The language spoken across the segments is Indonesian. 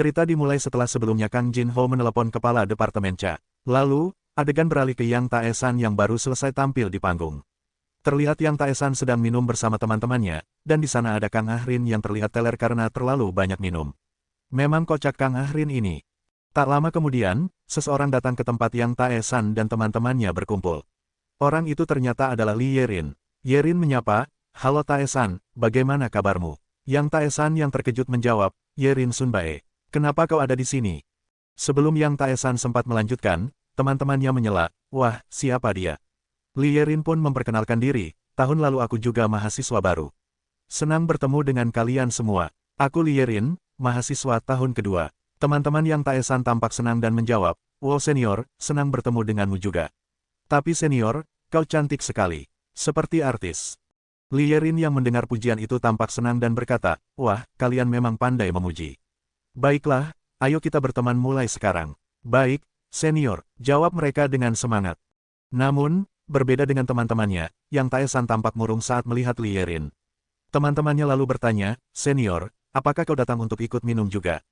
Cerita dimulai setelah sebelumnya Kang Jin Ho menelepon kepala Departemen Cha. Lalu, adegan beralih ke Yang Taesan yang baru selesai tampil di panggung. Terlihat Yang Taesan sedang minum bersama teman-temannya, dan di sana ada Kang Ahrin yang terlihat teler karena terlalu banyak minum. Memang kocak Kang Ahrin ini. Tak lama kemudian, seseorang datang ke tempat Yang Taesan dan teman-temannya berkumpul. Orang itu ternyata adalah Li Yerin. Yerin menyapa, "Halo Taesan, bagaimana kabarmu?" Yang Taesan yang terkejut menjawab, "Yerin Sunbae, kenapa kau ada di sini?" Sebelum Yang Taesan sempat melanjutkan, teman-temannya menyela, "Wah, siapa dia?" Li Yerin pun memperkenalkan diri, "Tahun lalu aku juga mahasiswa baru. Senang bertemu dengan kalian semua. Aku Li Yerin, mahasiswa tahun kedua." Teman-teman Yang Taesan tampak senang dan menjawab, "Wow senior, senang bertemu denganmu juga. Tapi senior, kau cantik sekali. Seperti artis." Li Yerin yang mendengar pujian itu tampak senang dan berkata, "Wah, kalian memang pandai memuji. Baiklah, ayo kita berteman mulai sekarang." "Baik, senior," jawab mereka dengan semangat. Namun, berbeda dengan teman-temannya, Yang Taesan tampak murung saat melihat Li Yerin. Teman-temannya lalu bertanya, "Senior, apakah kau datang untuk ikut minum juga?"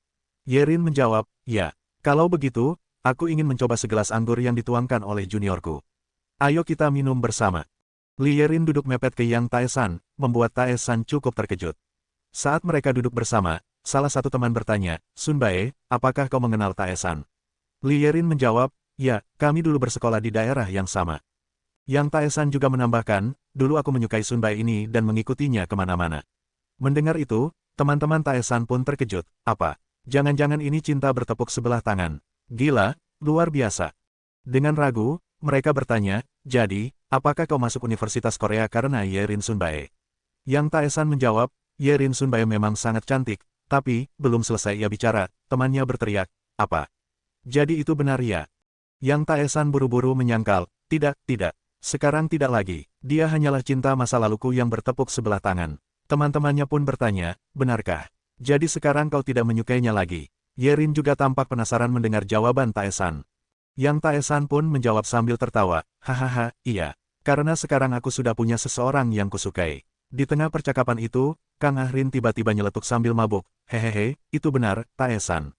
Yerin menjawab, "Ya, kalau begitu, aku ingin mencoba segelas anggur yang dituangkan oleh juniorku. Ayo kita minum bersama." Li Yerin duduk mepet ke Yang Taesan, membuat Taesan cukup terkejut. Saat mereka duduk bersama, salah satu teman bertanya, "Sunbae, apakah kau mengenal Taesan?" Li Yerin menjawab, "Ya, kami dulu bersekolah di daerah yang sama." Yang Taesan juga menambahkan, "Dulu aku menyukai Sunbae ini dan mengikutinya kemana-mana." Mendengar itu, teman-teman Taesan pun terkejut, "Apa? Jangan-jangan ini cinta bertepuk sebelah tangan? Gila, luar biasa." Dengan ragu, mereka bertanya, "Jadi, apakah kau masuk Universitas Korea karena Yerin Sunbae?" Yang Taesan menjawab, "Yerin Sunbae memang sangat cantik," tapi, belum selesai ia bicara, temannya berteriak, "Apa? Jadi itu benar ya?" Yang Taesan buru-buru menyangkal, "Tidak, tidak. Sekarang tidak lagi. Dia hanyalah cinta masa laluku yang bertepuk sebelah tangan." Teman-temannya pun bertanya, "Benarkah? Jadi sekarang kau tidak menyukainya lagi?" Yerin juga tampak penasaran mendengar jawaban Taesan. Yang Taesan pun menjawab sambil tertawa, "Hahaha, iya. Karena sekarang aku sudah punya seseorang yang kusukai." Di tengah percakapan itu, Kang Ahrin tiba-tiba nyeletuk sambil mabuk, "Hehehe, itu benar, Taesan.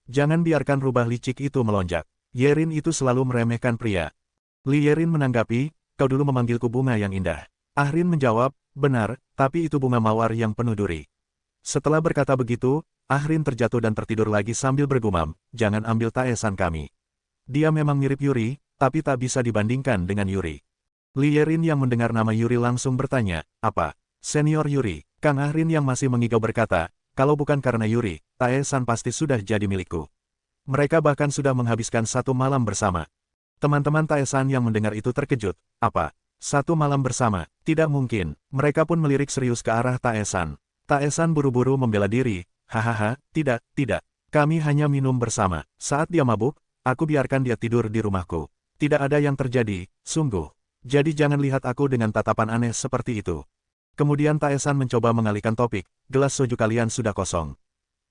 Jangan biarkan rubah licik itu melonjak. Yerin itu selalu meremehkan pria." Li Yerin menanggapi, "Kau dulu memanggilku bunga yang indah." Ahrin menjawab, "Benar, tapi itu bunga mawar yang penuh duri." Setelah berkata begitu, Ahrin terjatuh dan tertidur lagi sambil bergumam, "Jangan ambil Taesan kami. Dia memang mirip Yuri, tapi tak bisa dibandingkan dengan Yuri." Li Yerin yang mendengar nama Yuri langsung bertanya, "Apa? Senior Yuri?" Kang Ahrin yang masih mengigau berkata, "Kalau bukan karena Yuri, Taesan pasti sudah jadi milikku. Mereka bahkan sudah menghabiskan satu malam bersama." Teman-teman Taesan yang mendengar itu terkejut, "Apa? Satu malam bersama? Tidak mungkin." Mereka pun melirik serius ke arah Taesan. Taesan buru-buru membela diri, "Hahaha, tidak, tidak. Kami hanya minum bersama. Saat dia mabuk, aku biarkan dia tidur di rumahku. Tidak ada yang terjadi, sungguh. Jadi jangan lihat aku dengan tatapan aneh seperti itu." Kemudian Taesan mencoba mengalihkan topik, "Gelas soju kalian sudah kosong.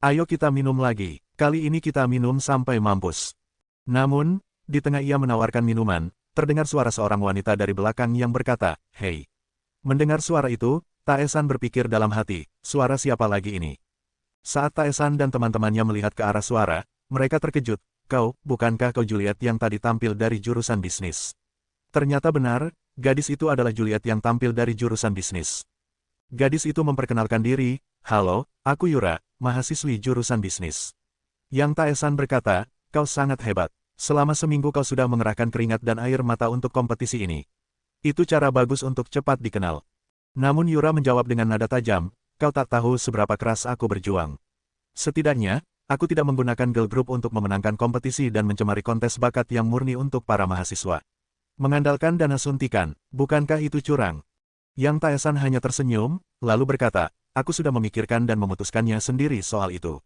Ayo kita minum lagi. Kali ini kita minum sampai mampus." Namun, di tengah ia menawarkan minuman, terdengar suara seorang wanita dari belakang yang berkata, "Hei." Mendengar suara itu, Taesan berpikir dalam hati, suara siapa lagi ini? Saat Taesan dan teman-temannya melihat ke arah suara, mereka terkejut, bukankah kau Juliet yang tadi tampil dari jurusan bisnis?" Ternyata benar, gadis itu adalah Juliet yang tampil dari jurusan bisnis. Gadis itu memperkenalkan diri, "Halo, aku Yura, mahasiswi jurusan bisnis." Yang Taesan berkata, "Kau sangat hebat. Selama seminggu kau sudah mengerahkan keringat dan air mata untuk kompetisi ini. Itu cara bagus untuk cepat dikenal." Namun Yura menjawab dengan nada tajam, "Kau tak tahu seberapa keras aku berjuang. Setidaknya, aku tidak menggunakan girl group untuk memenangkan kompetisi dan mencemari kontes bakat yang murni untuk para mahasiswa. Mengandalkan dana suntikan, bukankah itu curang?" Yang Taesan hanya tersenyum, lalu berkata, "Aku sudah memikirkan dan memutuskannya sendiri soal itu.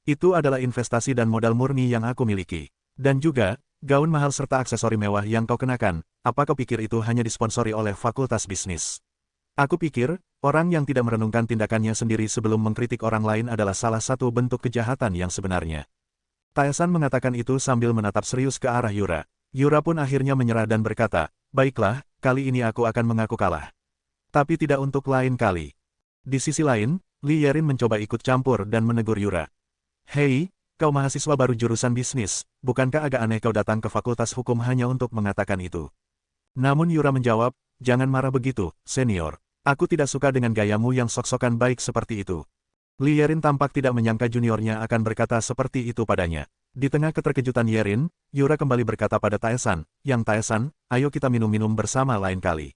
Itu adalah investasi dan modal murni yang aku miliki. Dan juga, gaun mahal serta aksesori mewah yang kau kenakan, apa kau pikir itu hanya disponsori oleh Fakultas Bisnis? Aku pikir, orang yang tidak merenungkan tindakannya sendiri sebelum mengkritik orang lain adalah salah satu bentuk kejahatan yang sebenarnya." Taesan mengatakan itu sambil menatap serius ke arah Yura. Yura pun akhirnya menyerah dan berkata, "Baiklah, kali ini aku akan mengaku kalah. Tapi tidak untuk lain kali." Di sisi lain, Li Yerin mencoba ikut campur dan menegur Yura. "Hei, kau mahasiswa baru jurusan bisnis, bukankah agak aneh kau datang ke fakultas hukum hanya untuk mengatakan itu? Namun Yura menjawab, jangan marah begitu, senior. Aku tidak suka dengan gayamu yang sok-sokan baik seperti itu. Li Yerin tampak tidak menyangka juniornya akan berkata seperti itu padanya. Di tengah keterkejutan Yerin, Yura kembali berkata pada Taesan, Yang Taesan, ayo kita minum-minum bersama lain kali.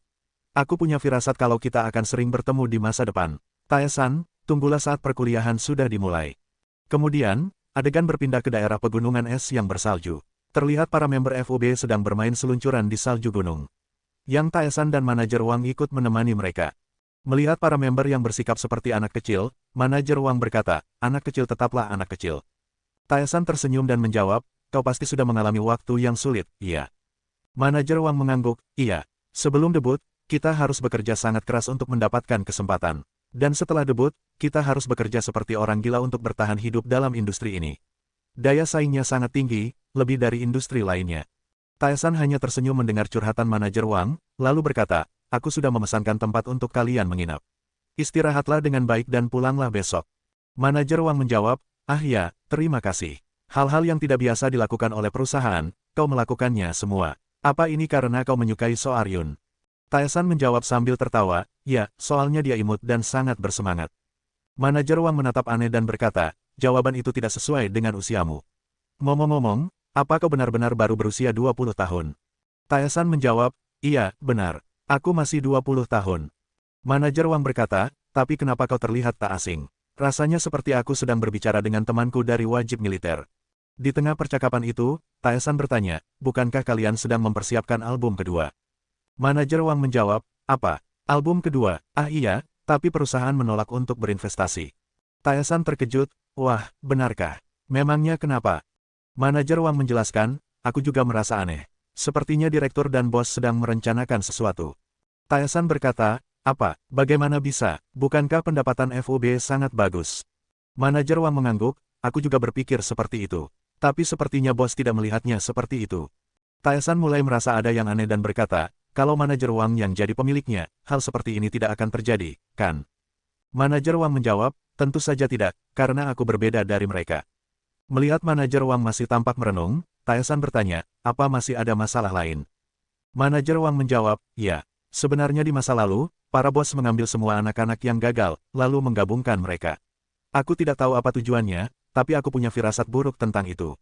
Aku punya firasat kalau kita akan sering bertemu di masa depan. Taesan, tunggulah saat perkuliahan sudah dimulai. Kemudian, adegan berpindah ke daerah pegunungan es yang bersalju. Terlihat para member FUB sedang bermain seluncuran di salju gunung. Yang Taesan dan manajer Wang ikut menemani mereka. Melihat para member yang bersikap seperti anak kecil, manajer Wang berkata, anak kecil tetaplah anak kecil. Taesan tersenyum dan menjawab, kau pasti sudah mengalami waktu yang sulit, iya. Manajer Wang mengangguk, iya. Sebelum debut, kita harus bekerja sangat keras untuk mendapatkan kesempatan. Dan setelah debut, kita harus bekerja seperti orang gila untuk bertahan hidup dalam industri ini. Daya saingnya sangat tinggi, lebih dari industri lainnya. Taesan hanya tersenyum mendengar curhatan manajer Wang, lalu berkata, aku sudah memesankan tempat untuk kalian menginap. Istirahatlah dengan baik dan pulanglah besok. Manajer Wang menjawab, ah ya, terima kasih. Hal-hal yang tidak biasa dilakukan oleh perusahaan, kau melakukannya semua. Apa ini karena kau menyukai So Aryun? Taesan menjawab sambil tertawa, ya, soalnya dia imut dan sangat bersemangat. Manajer Wang menatap aneh dan berkata, jawaban itu tidak sesuai dengan usiamu. Ngomong-ngomong, apa kau benar-benar baru berusia 20 tahun? Taesan menjawab, iya, benar. Aku masih 20 tahun. Manajer Wang berkata, tapi kenapa kau terlihat tak asing? Rasanya seperti aku sedang berbicara dengan temanku dari wajib militer. Di tengah percakapan itu, Taesan bertanya, bukankah kalian sedang mempersiapkan album kedua? Manajer Wang menjawab, apa? Album kedua? Ah iya, tapi perusahaan menolak untuk berinvestasi. Taesan terkejut, wah, benarkah? Memangnya kenapa? Manajer Wang menjelaskan, aku juga merasa aneh. Sepertinya direktur dan bos sedang merencanakan sesuatu. Taesan berkata, apa? Bagaimana bisa? Bukankah pendapatan FUB sangat bagus? Manajer Wang mengangguk, aku juga berpikir seperti itu. Tapi sepertinya bos tidak melihatnya seperti itu. Taesan mulai merasa ada yang aneh dan berkata, kalau manajer Wang yang jadi pemiliknya, hal seperti ini tidak akan terjadi, kan? Manajer Wang menjawab, tentu saja tidak, karena aku berbeda dari mereka. Melihat manajer Wang masih tampak merenung, Taesan bertanya, apa masih ada masalah lain? Manajer Wang menjawab, ya. Sebenarnya di masa lalu, para bos mengambil semua anak-anak yang gagal, lalu menggabungkan mereka. Aku tidak tahu apa tujuannya, tapi aku punya firasat buruk tentang itu.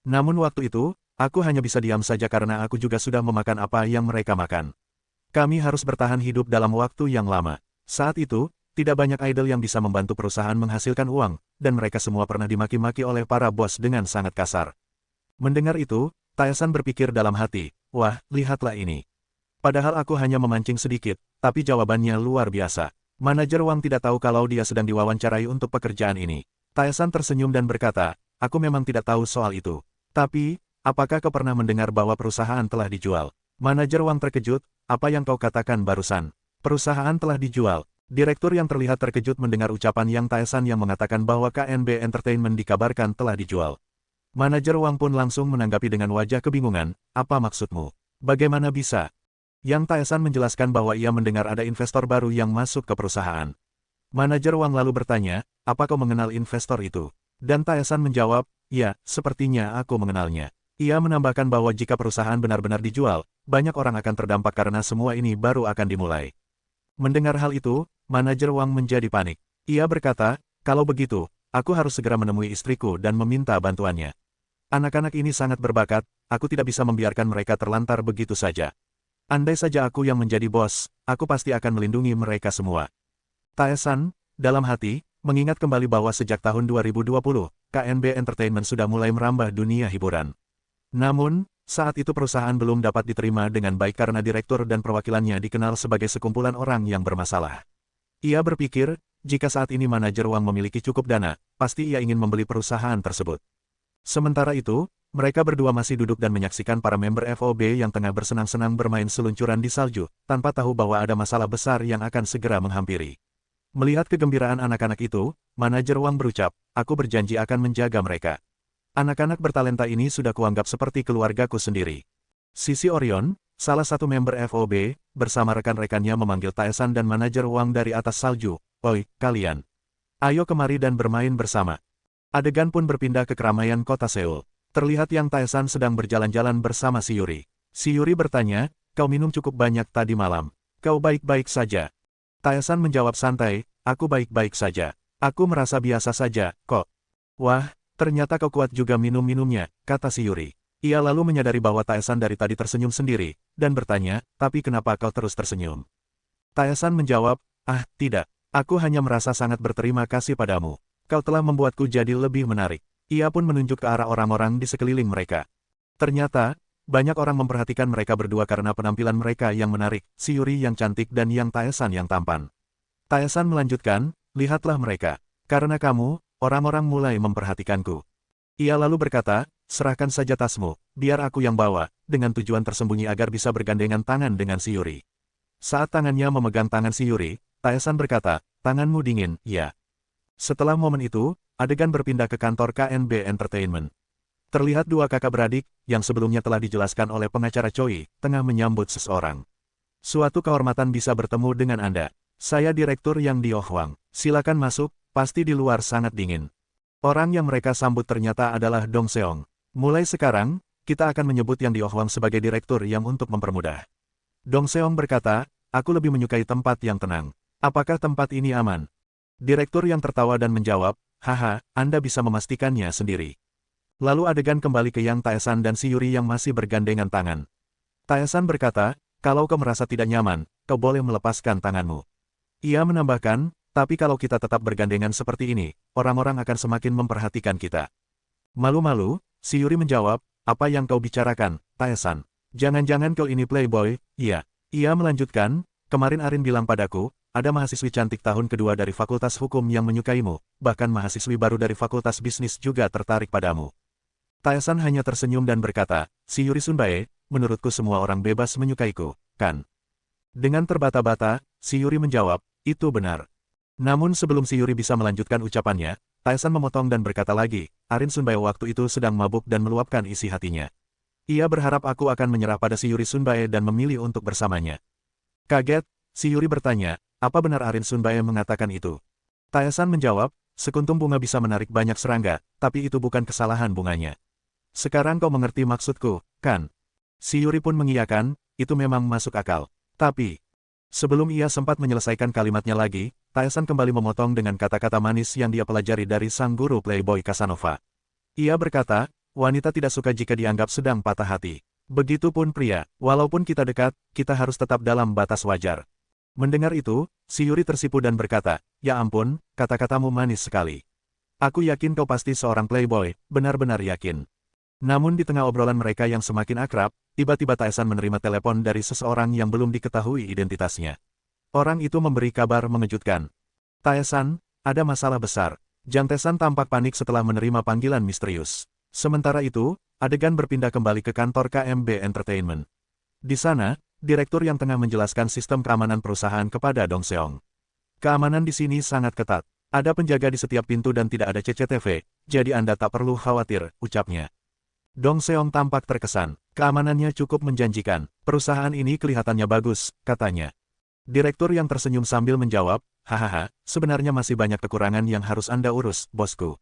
Namun waktu itu, aku hanya bisa diam saja karena aku juga sudah memakan apa yang mereka makan. Kami harus bertahan hidup dalam waktu yang lama. Saat itu, tidak banyak idol yang bisa membantu perusahaan menghasilkan uang, dan mereka semua pernah dimaki-maki oleh para bos dengan sangat kasar. Mendengar itu, Taesan berpikir dalam hati, wah, lihatlah ini. Padahal aku hanya memancing sedikit, tapi jawabannya luar biasa. Manajer Wang tidak tahu kalau dia sedang diwawancarai untuk pekerjaan ini. Taesan tersenyum dan berkata, aku memang tidak tahu soal itu. Tapi, apakah kau pernah mendengar bahwa perusahaan telah dijual? Manajer Wang terkejut, apa yang kau katakan barusan? Perusahaan telah dijual. Direktur yang terlihat terkejut mendengar ucapan Yang Taesan yang mengatakan bahwa KNB Entertainment dikabarkan telah dijual. Manajer Wang pun langsung menanggapi dengan wajah kebingungan, apa maksudmu? Bagaimana bisa? Yang Taesan menjelaskan bahwa ia mendengar ada investor baru yang masuk ke perusahaan. Manajer Wang lalu bertanya, apa kau mengenal investor itu? Dan Taesan menjawab, ya, sepertinya aku mengenalnya. Ia menambahkan bahwa jika perusahaan benar-benar dijual, banyak orang akan terdampak karena semua ini baru akan dimulai. Mendengar hal itu, manajer Wang menjadi panik. Ia berkata, kalau begitu, aku harus segera menemui istriku dan meminta bantuannya. Anak-anak ini sangat berbakat, aku tidak bisa membiarkan mereka terlantar begitu saja. Andai saja aku yang menjadi bos, aku pasti akan melindungi mereka semua. Taesan, dalam hati, mengingat kembali bahwa sejak tahun 2020, KNB Entertainment sudah mulai merambah dunia hiburan. Namun, saat itu perusahaan belum dapat diterima dengan baik karena direktur dan perwakilannya dikenal sebagai sekumpulan orang yang bermasalah. Ia berpikir, jika saat ini manajer Wang memiliki cukup dana, pasti ia ingin membeli perusahaan tersebut. Sementara itu, mereka berdua masih duduk dan menyaksikan para member FOB yang tengah bersenang-senang bermain seluncuran di salju, tanpa tahu bahwa ada masalah besar yang akan segera menghampiri. Melihat kegembiraan anak-anak itu, manajer Wang berucap, aku berjanji akan menjaga mereka. Anak-anak bertalenta ini sudah kuanggap seperti keluargaku sendiri. Sisi Orion, salah satu member FOB, bersama rekan-rekannya memanggil Taesan dan manajer Wang dari atas salju. Oi, kalian. Ayo kemari dan bermain bersama. Adegan pun berpindah ke keramaian kota Seoul. Terlihat Yang Taesan sedang berjalan-jalan bersama si Yuri. Si Yuri bertanya, kau minum cukup banyak tadi malam. Kau baik-baik saja? Taesan menjawab santai, aku baik-baik saja. Aku merasa biasa saja, kok. Wah, ternyata kau kuat juga minum-minumnya, kata si Yuri. Ia lalu menyadari bahwa Taesan dari tadi tersenyum sendiri, dan bertanya, tapi kenapa kau terus tersenyum? Taesan menjawab, tidak. Aku hanya merasa sangat berterima kasih padamu. Kau telah membuatku jadi lebih menarik. Ia pun menunjuk ke arah orang-orang di sekeliling mereka. Ternyata, banyak orang memperhatikan mereka berdua karena penampilan mereka yang menarik, si Yuri yang cantik dan Yang Taesan yang tampan. Taesan melanjutkan, lihatlah mereka. Karena kamu, orang-orang mulai memperhatikanku. Ia lalu berkata, serahkan saja tasmu, biar aku yang bawa, dengan tujuan tersembunyi agar bisa bergandengan tangan dengan si Yuri. Saat tangannya memegang tangan si Yuri, Taesan berkata, tanganmu dingin, ya. Setelah momen itu, adegan berpindah ke kantor KNB Entertainment. Terlihat dua kakak beradik, yang sebelumnya telah dijelaskan oleh pengacara Choi, tengah menyambut seseorang. Suatu kehormatan bisa bertemu dengan Anda. Saya Direktur Yang Dio Hwang. Silakan masuk, pasti di luar sangat dingin. Orang yang mereka sambut ternyata adalah Dong Seong. Mulai sekarang, kita akan menyebut Yang Dio Hwang sebagai direktur yang untuk mempermudah. Dong Seong berkata, aku lebih menyukai tempat yang tenang. Apakah tempat ini aman? Direktur yang tertawa dan menjawab, haha, Anda bisa memastikannya sendiri. Lalu adegan kembali ke Yang Taesan dan si Yuri yang masih bergandengan tangan. Taesan berkata, kalau kau merasa tidak nyaman, kau boleh melepaskan tanganmu. Ia menambahkan, tapi kalau kita tetap bergandengan seperti ini, orang-orang akan semakin memperhatikan kita. Malu-malu, si Yuri menjawab, apa yang kau bicarakan, Taesan? Jangan-jangan kau ini playboy? Iya. Ia melanjutkan, kemarin Arin bilang padaku, ada mahasiswi cantik tahun kedua dari Fakultas Hukum yang menyukaimu, bahkan mahasiswi baru dari Fakultas Bisnis juga tertarik padamu. Taesan hanya tersenyum dan berkata, si Yuri Sunbae, menurutku semua orang bebas menyukaiku, kan? Dengan terbata-bata, si Yuri menjawab, itu benar. Namun sebelum si Yuri bisa melanjutkan ucapannya, Taesan memotong dan berkata lagi, Arin Sunbae waktu itu sedang mabuk dan meluapkan isi hatinya. Ia berharap aku akan menyerah pada si Yuri Sunbae dan memilih untuk bersamanya. Kaget, si Yuri bertanya, apa benar Arin Sunbae mengatakan itu? Taesan menjawab, sekuntum bunga bisa menarik banyak serangga, tapi itu bukan kesalahan bunganya. Sekarang kau mengerti maksudku, kan? Si Yuri pun mengiyakan, itu memang masuk akal. Tapi, sebelum ia sempat menyelesaikan kalimatnya lagi, Taesan kembali memotong dengan kata-kata manis yang dia pelajari dari sang guru playboy Casanova. Ia berkata, wanita tidak suka jika dianggap sedang patah hati. Begitupun pria, walaupun kita dekat, kita harus tetap dalam batas wajar. Mendengar itu, si Yuri tersipu dan berkata, ya ampun, kata-katamu manis sekali. Aku yakin kau pasti seorang playboy, benar-benar yakin. Namun di tengah obrolan mereka yang semakin akrab, tiba-tiba Taesan menerima telepon dari seseorang yang belum diketahui identitasnya. Orang itu memberi kabar mengejutkan. Taesan, ada masalah besar. Jang Taesan tampak panik setelah menerima panggilan misterius. Sementara itu, adegan berpindah kembali ke kantor KMB Entertainment. Di sana, direktur yang tengah menjelaskan sistem keamanan perusahaan kepada Dong Seong. Keamanan di sini sangat ketat. Ada penjaga di setiap pintu dan tidak ada CCTV, jadi Anda tak perlu khawatir, ucapnya. Dong Seong tampak terkesan. Keamanannya cukup menjanjikan. Perusahaan ini kelihatannya bagus, katanya. Direktur yang tersenyum sambil menjawab, hahaha, sebenarnya masih banyak kekurangan yang harus Anda urus, bosku.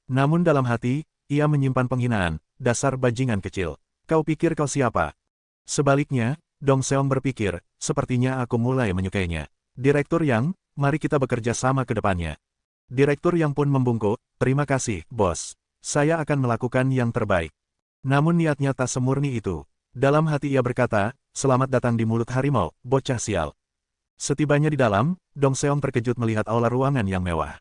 Namun dalam hati, ia menyimpan penghinaan, dasar bajingan kecil. Kau pikir kau siapa? Sebaliknya, Dong Seong berpikir, sepertinya aku mulai menyukainya. Direktur Yang, mari kita bekerja sama ke depannya. Direktur Yang pun membungkuk, terima kasih, bos. Saya akan melakukan yang terbaik. Namun niatnya tak semurni itu. Dalam hati ia berkata, selamat datang di mulut harimau, bocah sial. Setibanya di dalam, Dong Seong terkejut melihat aula ruangan yang mewah.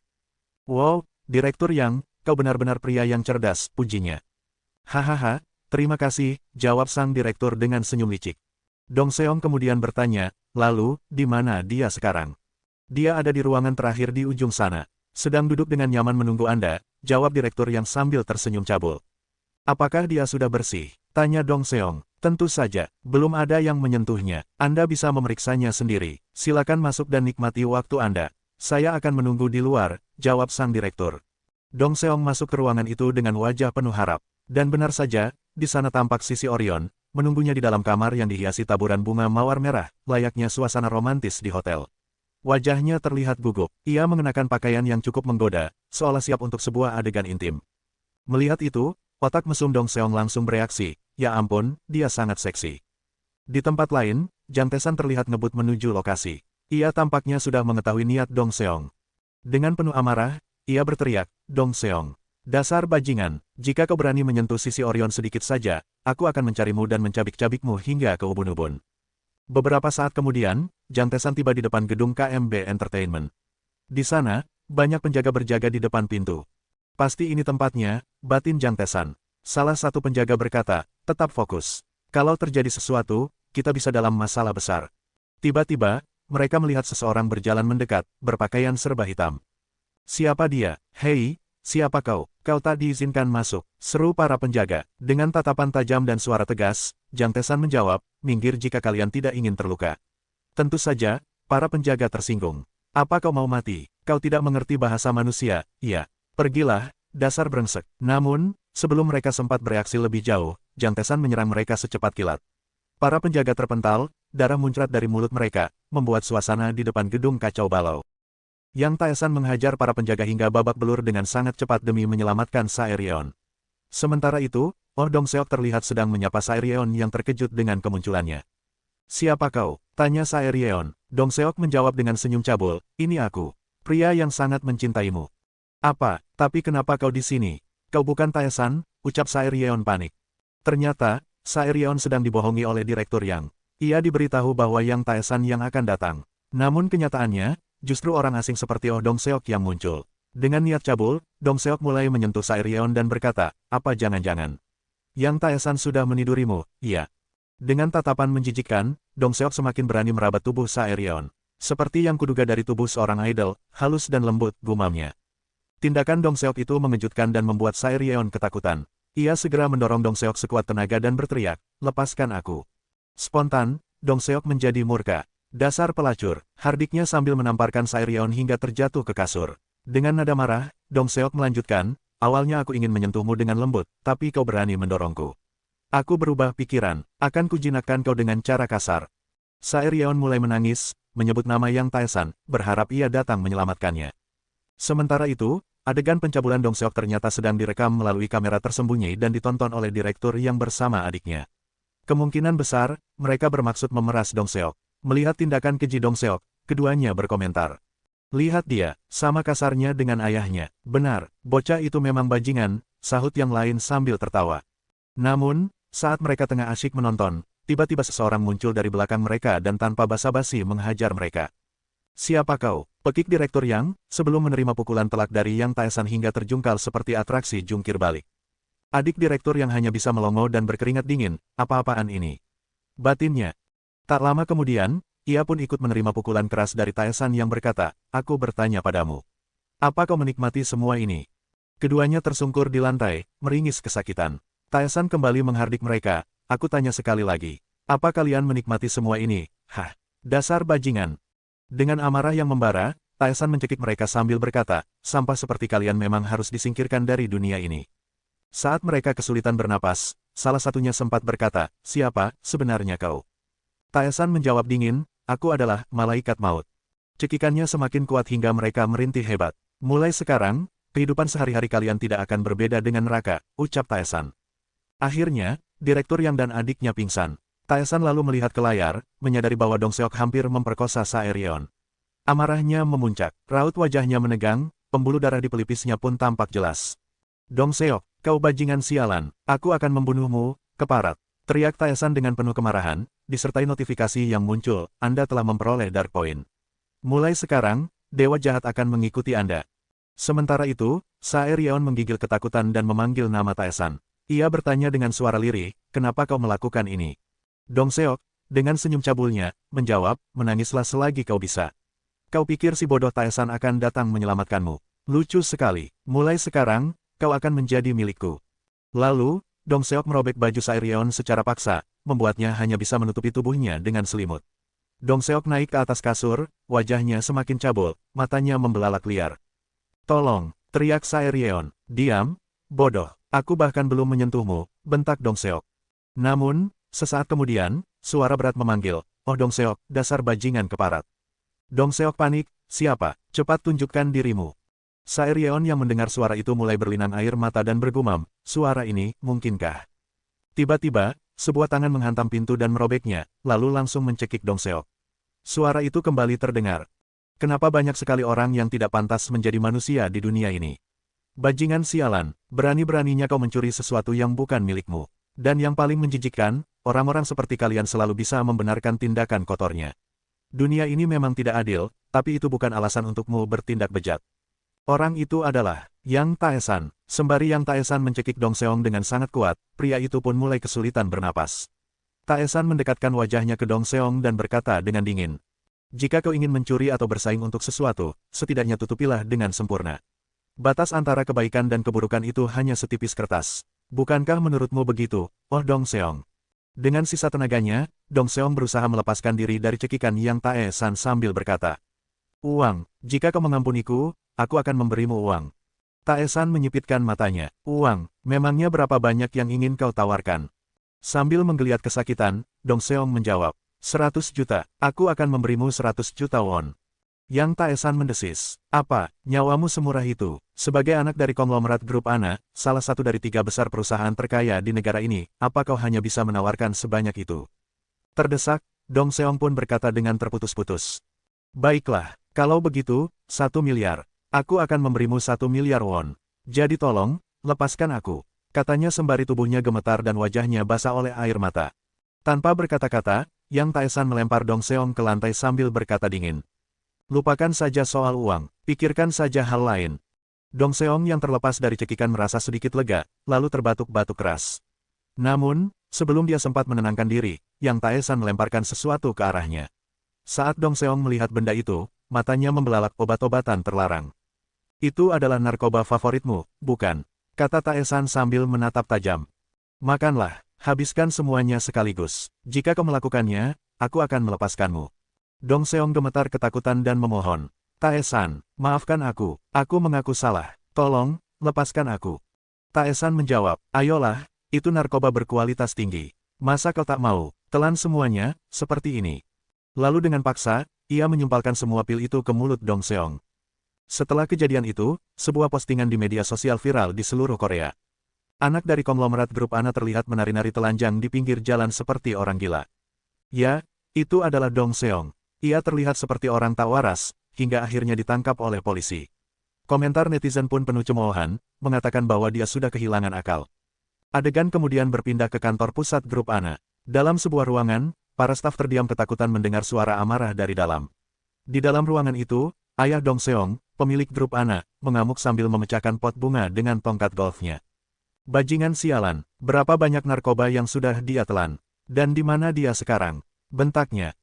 Wow, Direktur Yang, kau benar-benar pria yang cerdas, pujinya. Hahaha, terima kasih, jawab sang direktur dengan senyum licik. Dong Seong kemudian bertanya, lalu, di mana dia sekarang? Dia ada di ruangan terakhir di ujung sana. Sedang duduk dengan nyaman menunggu Anda, jawab direktur Yang sambil tersenyum cabul. Apakah dia sudah bersih? Tanya Dong Seong. Tentu saja, belum ada yang menyentuhnya. Anda bisa memeriksanya sendiri. Silakan masuk dan nikmati waktu Anda. Saya akan menunggu di luar, jawab sang direktur. Dong Seong masuk ke ruangan itu dengan wajah penuh harap. Dan benar saja, di sana tampak Sisi Orion, menunggunya di dalam kamar yang dihiasi taburan bunga mawar merah, layaknya suasana romantis di hotel. Wajahnya terlihat gugup. Ia mengenakan pakaian yang cukup menggoda, seolah siap untuk sebuah adegan intim. Melihat itu, otak mesum Dong Seong langsung bereaksi, ya ampun, dia sangat seksi. Di tempat lain, Jang Taesan terlihat ngebut menuju lokasi. Ia tampaknya sudah mengetahui niat Dong Seong. Dengan penuh amarah, ia berteriak, Dong Seong. Dasar bajingan, jika kau berani menyentuh sisi Orion sedikit saja, aku akan mencarimu dan mencabik-cabikmu hingga ke ubun-ubun. Beberapa saat kemudian, Jang Taesan tiba di depan gedung KMB Entertainment. Di sana, banyak penjaga berjaga di depan pintu. Pasti ini tempatnya, batin Jang Taesan. Salah satu penjaga berkata, tetap fokus. Kalau terjadi sesuatu, kita bisa dalam masalah besar. Tiba-tiba, mereka melihat seseorang berjalan mendekat, berpakaian serba hitam. Siapa dia? Hei, siapa kau? Kau tak diizinkan masuk, seru para penjaga. Dengan tatapan tajam dan suara tegas, Jang Taesan menjawab, minggir jika kalian tidak ingin terluka. Tentu saja, para penjaga tersinggung. Apa kau mau mati? Kau tidak mengerti bahasa manusia, iya. Pergilah, dasar brengsek. Namun, sebelum mereka sempat bereaksi lebih jauh, Jang Taesan menyerang mereka secepat kilat. Para penjaga terpental, darah muncrat dari mulut mereka, membuat suasana di depan gedung kacau balau. Yang Taesan menghajar para penjaga hingga babak belur dengan sangat cepat demi menyelamatkan Saeryeon. Sementara itu, Oh Dong Seok terlihat sedang menyapa Saeryeon yang terkejut dengan kemunculannya. Siapa kau? Tanya Saeryeon. Dong Seok menjawab dengan senyum cabul, ini aku. Pria yang sangat mencintaimu. Apa? Tapi kenapa kau di sini? Kau bukan Taesan, ucap Saeryeon panik. Ternyata, Saeryeon sedang dibohongi oleh Direktur Yang. Ia diberitahu bahwa Yang Taesan yang akan datang. Namun kenyataannya, justru orang asing seperti Oh Dong Seok yang muncul. Dengan niat cabul, Dong Seok mulai menyentuh Saeryeon dan berkata, apa jangan-jangan Yang Taesan sudah menidurimu? Iya. Dengan tatapan menjijikkan, Dong Seok semakin berani merabat tubuh Saeryeon. Seperti yang kuduga dari tubuh seorang idol, halus dan lembut, gumamnya. Tindakan Dong Seok itu mengejutkan dan membuat Saeryeon ketakutan. Ia segera mendorong Dong Seok sekuat tenaga dan berteriak, lepaskan aku. Spontan, Dong Seok menjadi murka. Dasar pelacur, hardiknya sambil menamparkan Saeryeon hingga terjatuh ke kasur. Dengan nada marah, Dong Seok melanjutkan, awalnya aku ingin menyentuhmu dengan lembut, tapi kau berani mendorongku. Aku berubah pikiran, akan kujinakkan kau dengan cara kasar. Saeryeon mulai menangis, menyebut nama Yang Taesan, berharap ia datang menyelamatkannya. Sementara itu, adegan pencabulan Dong Seok ternyata sedang direkam melalui kamera tersembunyi dan ditonton oleh direktur yang bersama adiknya. Kemungkinan besar, mereka bermaksud memeras Dong Seok. Melihat tindakan keji Dong Seok, keduanya berkomentar. Lihat dia, sama kasarnya dengan ayahnya. Benar, bocah itu memang bajingan, sahut yang lain sambil tertawa. Namun, saat mereka tengah asyik menonton, tiba-tiba seseorang muncul dari belakang mereka dan tanpa basa-basi menghajar mereka. Siapa kau? Pekik Direktur Yang, sebelum menerima pukulan telak dari Yang Taesan hingga terjungkal seperti atraksi jungkir balik. Adik direktur yang hanya bisa melongo dan berkeringat dingin, apa-apaan ini? Batinnya. Tak lama kemudian, ia pun ikut menerima pukulan keras dari Taesan yang berkata, aku bertanya padamu. Apa kau menikmati semua ini? Keduanya tersungkur di lantai, meringis kesakitan. Taesan kembali menghardik mereka, aku tanya sekali lagi. Apa kalian menikmati semua ini? Hah, dasar bajingan. Dengan amarah yang membara, Taesan mencekik mereka sambil berkata, sampah seperti kalian memang harus disingkirkan dari dunia ini. Saat mereka kesulitan bernapas, salah satunya sempat berkata, siapa sebenarnya kau? Taesan menjawab dingin, aku adalah malaikat maut. Cekikannya semakin kuat hingga mereka merintih hebat. Mulai sekarang, kehidupan sehari-hari kalian tidak akan berbeda dengan neraka, ucap Taesan. Akhirnya, Direktur Yang dan adiknya pingsan. Taesan lalu melihat ke layar, menyadari bahwa Dong Seok hampir memperkosa Saeryeon. Amarahnya memuncak, raut wajahnya menegang, pembuluh darah di pelipisnya pun tampak jelas. Dong Seok, kau bajingan sialan, aku akan membunuhmu, keparat. Teriak Taesan dengan penuh kemarahan, disertai notifikasi yang muncul, Anda telah memperoleh Dark Point. Mulai sekarang, Dewa Jahat akan mengikuti Anda. Sementara itu, Saeryeon menggigil ketakutan dan memanggil nama Taesan. Ia bertanya dengan suara lirih, kenapa kau melakukan ini? Dong Seok, dengan senyum cabulnya, menjawab, menangislah selagi kau bisa. Kau pikir si bodoh Taesan akan datang menyelamatkanmu? Lucu sekali, mulai sekarang, kau akan menjadi milikku. Lalu, Dong Seok merobek baju Saeryeon secara paksa, membuatnya hanya bisa menutupi tubuhnya dengan selimut. Dong Seok naik ke atas kasur, wajahnya semakin cabul, matanya membelalak liar. Tolong, teriak Saeryeon, diam, bodoh, aku bahkan belum menyentuhmu, bentak Dong Seok. Namun, sesaat kemudian, suara berat memanggil, oh Dong Seok, dasar bajingan keparat. Dong Seok panik, siapa? Cepat tunjukkan dirimu. Sae Ryeon yang mendengar suara itu mulai berlinang air mata dan bergumam, suara ini, mungkinkah? Tiba-tiba, sebuah tangan menghantam pintu dan merobeknya, lalu langsung mencekik Dong Seok. Suara itu kembali terdengar. Kenapa banyak sekali orang yang tidak pantas menjadi manusia di dunia ini? Bajingan sialan, berani-beraninya kau mencuri sesuatu yang bukan milikmu. Dan yang paling menjijikkan, orang-orang seperti kalian selalu bisa membenarkan tindakan kotornya. Dunia ini memang tidak adil, tapi itu bukan alasan untukmu bertindak bejat. Orang itu adalah Yang Taesan. Sembari Yang Taesan mencekik Dong Seong dengan sangat kuat, pria itu pun mulai kesulitan bernapas. Taesan mendekatkan wajahnya ke Dong Seong dan berkata dengan dingin. Jika kau ingin mencuri atau bersaing untuk sesuatu, setidaknya tutupilah dengan sempurna. Batas antara kebaikan dan keburukan itu hanya setipis kertas. Bukankah menurutmu begitu, oh Dong Seong? Dengan sisa tenaganya, Dong Seong berusaha melepaskan diri dari cekikan Yang Taesan sambil berkata. Uang, jika kau mengampuniku, aku akan memberimu uang. Taesan menyipitkan matanya. Uang, memangnya berapa banyak yang ingin kau tawarkan? Sambil menggeliat kesakitan, Dong Seong menjawab. 100 juta, aku akan memberimu 100 juta won. Yang Taesan mendesis. Apa, nyawamu semurah itu? Sebagai anak dari konglomerat grup ANA, salah satu dari 3 besar perusahaan terkaya di negara ini, apa kau hanya bisa menawarkan sebanyak itu? Terdesak, Dong Seong pun berkata dengan terputus-putus. Baiklah, kalau begitu, 1 miliar. Aku akan memberimu 1 miliar won. Jadi tolong, lepaskan aku. Katanya sembari tubuhnya gemetar dan wajahnya basah oleh air mata. Tanpa berkata-kata, Yang Taesan melempar Dong Seong ke lantai sambil berkata dingin. Lupakan saja soal uang, pikirkan saja hal lain. Dong Seong yang terlepas dari cekikan merasa sedikit lega, lalu terbatuk-batuk keras. Namun, sebelum dia sempat menenangkan diri, Yang Taesan melemparkan sesuatu ke arahnya. Saat Dong Seong melihat benda itu, matanya membelalak obat-obatan terlarang. Itu adalah narkoba favoritmu, bukan? Kata Taesan sambil menatap tajam. Makanlah, habiskan semuanya sekaligus. Jika kau melakukannya, aku akan melepaskanmu. Dong Seong gemetar ketakutan dan memohon. Taesan, maafkan aku mengaku salah. Tolong, lepaskan aku. Taesan menjawab, ayolah, itu narkoba berkualitas tinggi. Masa kau tak mau, telan semuanya, seperti ini. Lalu dengan paksa, ia menyumpalkan semua pil itu ke mulut Dong Seong. Setelah kejadian itu, sebuah postingan di media sosial viral di seluruh Korea. Anak dari konglomerat grup ANA terlihat menari-nari telanjang di pinggir jalan seperti orang gila. Ya, itu adalah Dong Seong. Ia terlihat seperti orang tak waras, hingga akhirnya ditangkap oleh polisi. Komentar netizen pun penuh cemoohan, mengatakan bahwa dia sudah kehilangan akal. Adegan kemudian berpindah ke kantor pusat grup ANA. Dalam sebuah ruangan, para staf terdiam ketakutan mendengar suara amarah dari dalam. Di dalam ruangan itu, ayah Dong Seong, pemilik grup ANA, mengamuk sambil memecahkan pot bunga dengan tongkat golfnya. Bajingan sialan, berapa banyak narkoba yang sudah dia telan? Dan di mana dia sekarang? Bentaknya.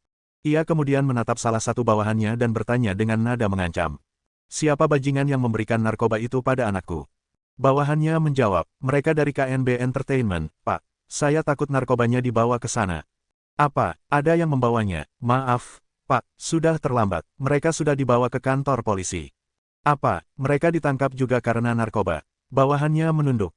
Ia kemudian menatap salah satu bawahannya dan bertanya dengan nada mengancam. Siapa bajingan yang memberikan narkoba itu pada anakku? Bawahannya menjawab, mereka dari KNB Entertainment, Pak. Saya takut narkobanya dibawa ke sana. Apa, ada yang membawanya? Maaf, Pak, sudah terlambat. Mereka sudah dibawa ke kantor polisi. Apa, mereka ditangkap juga karena narkoba? Bawahannya menunduk.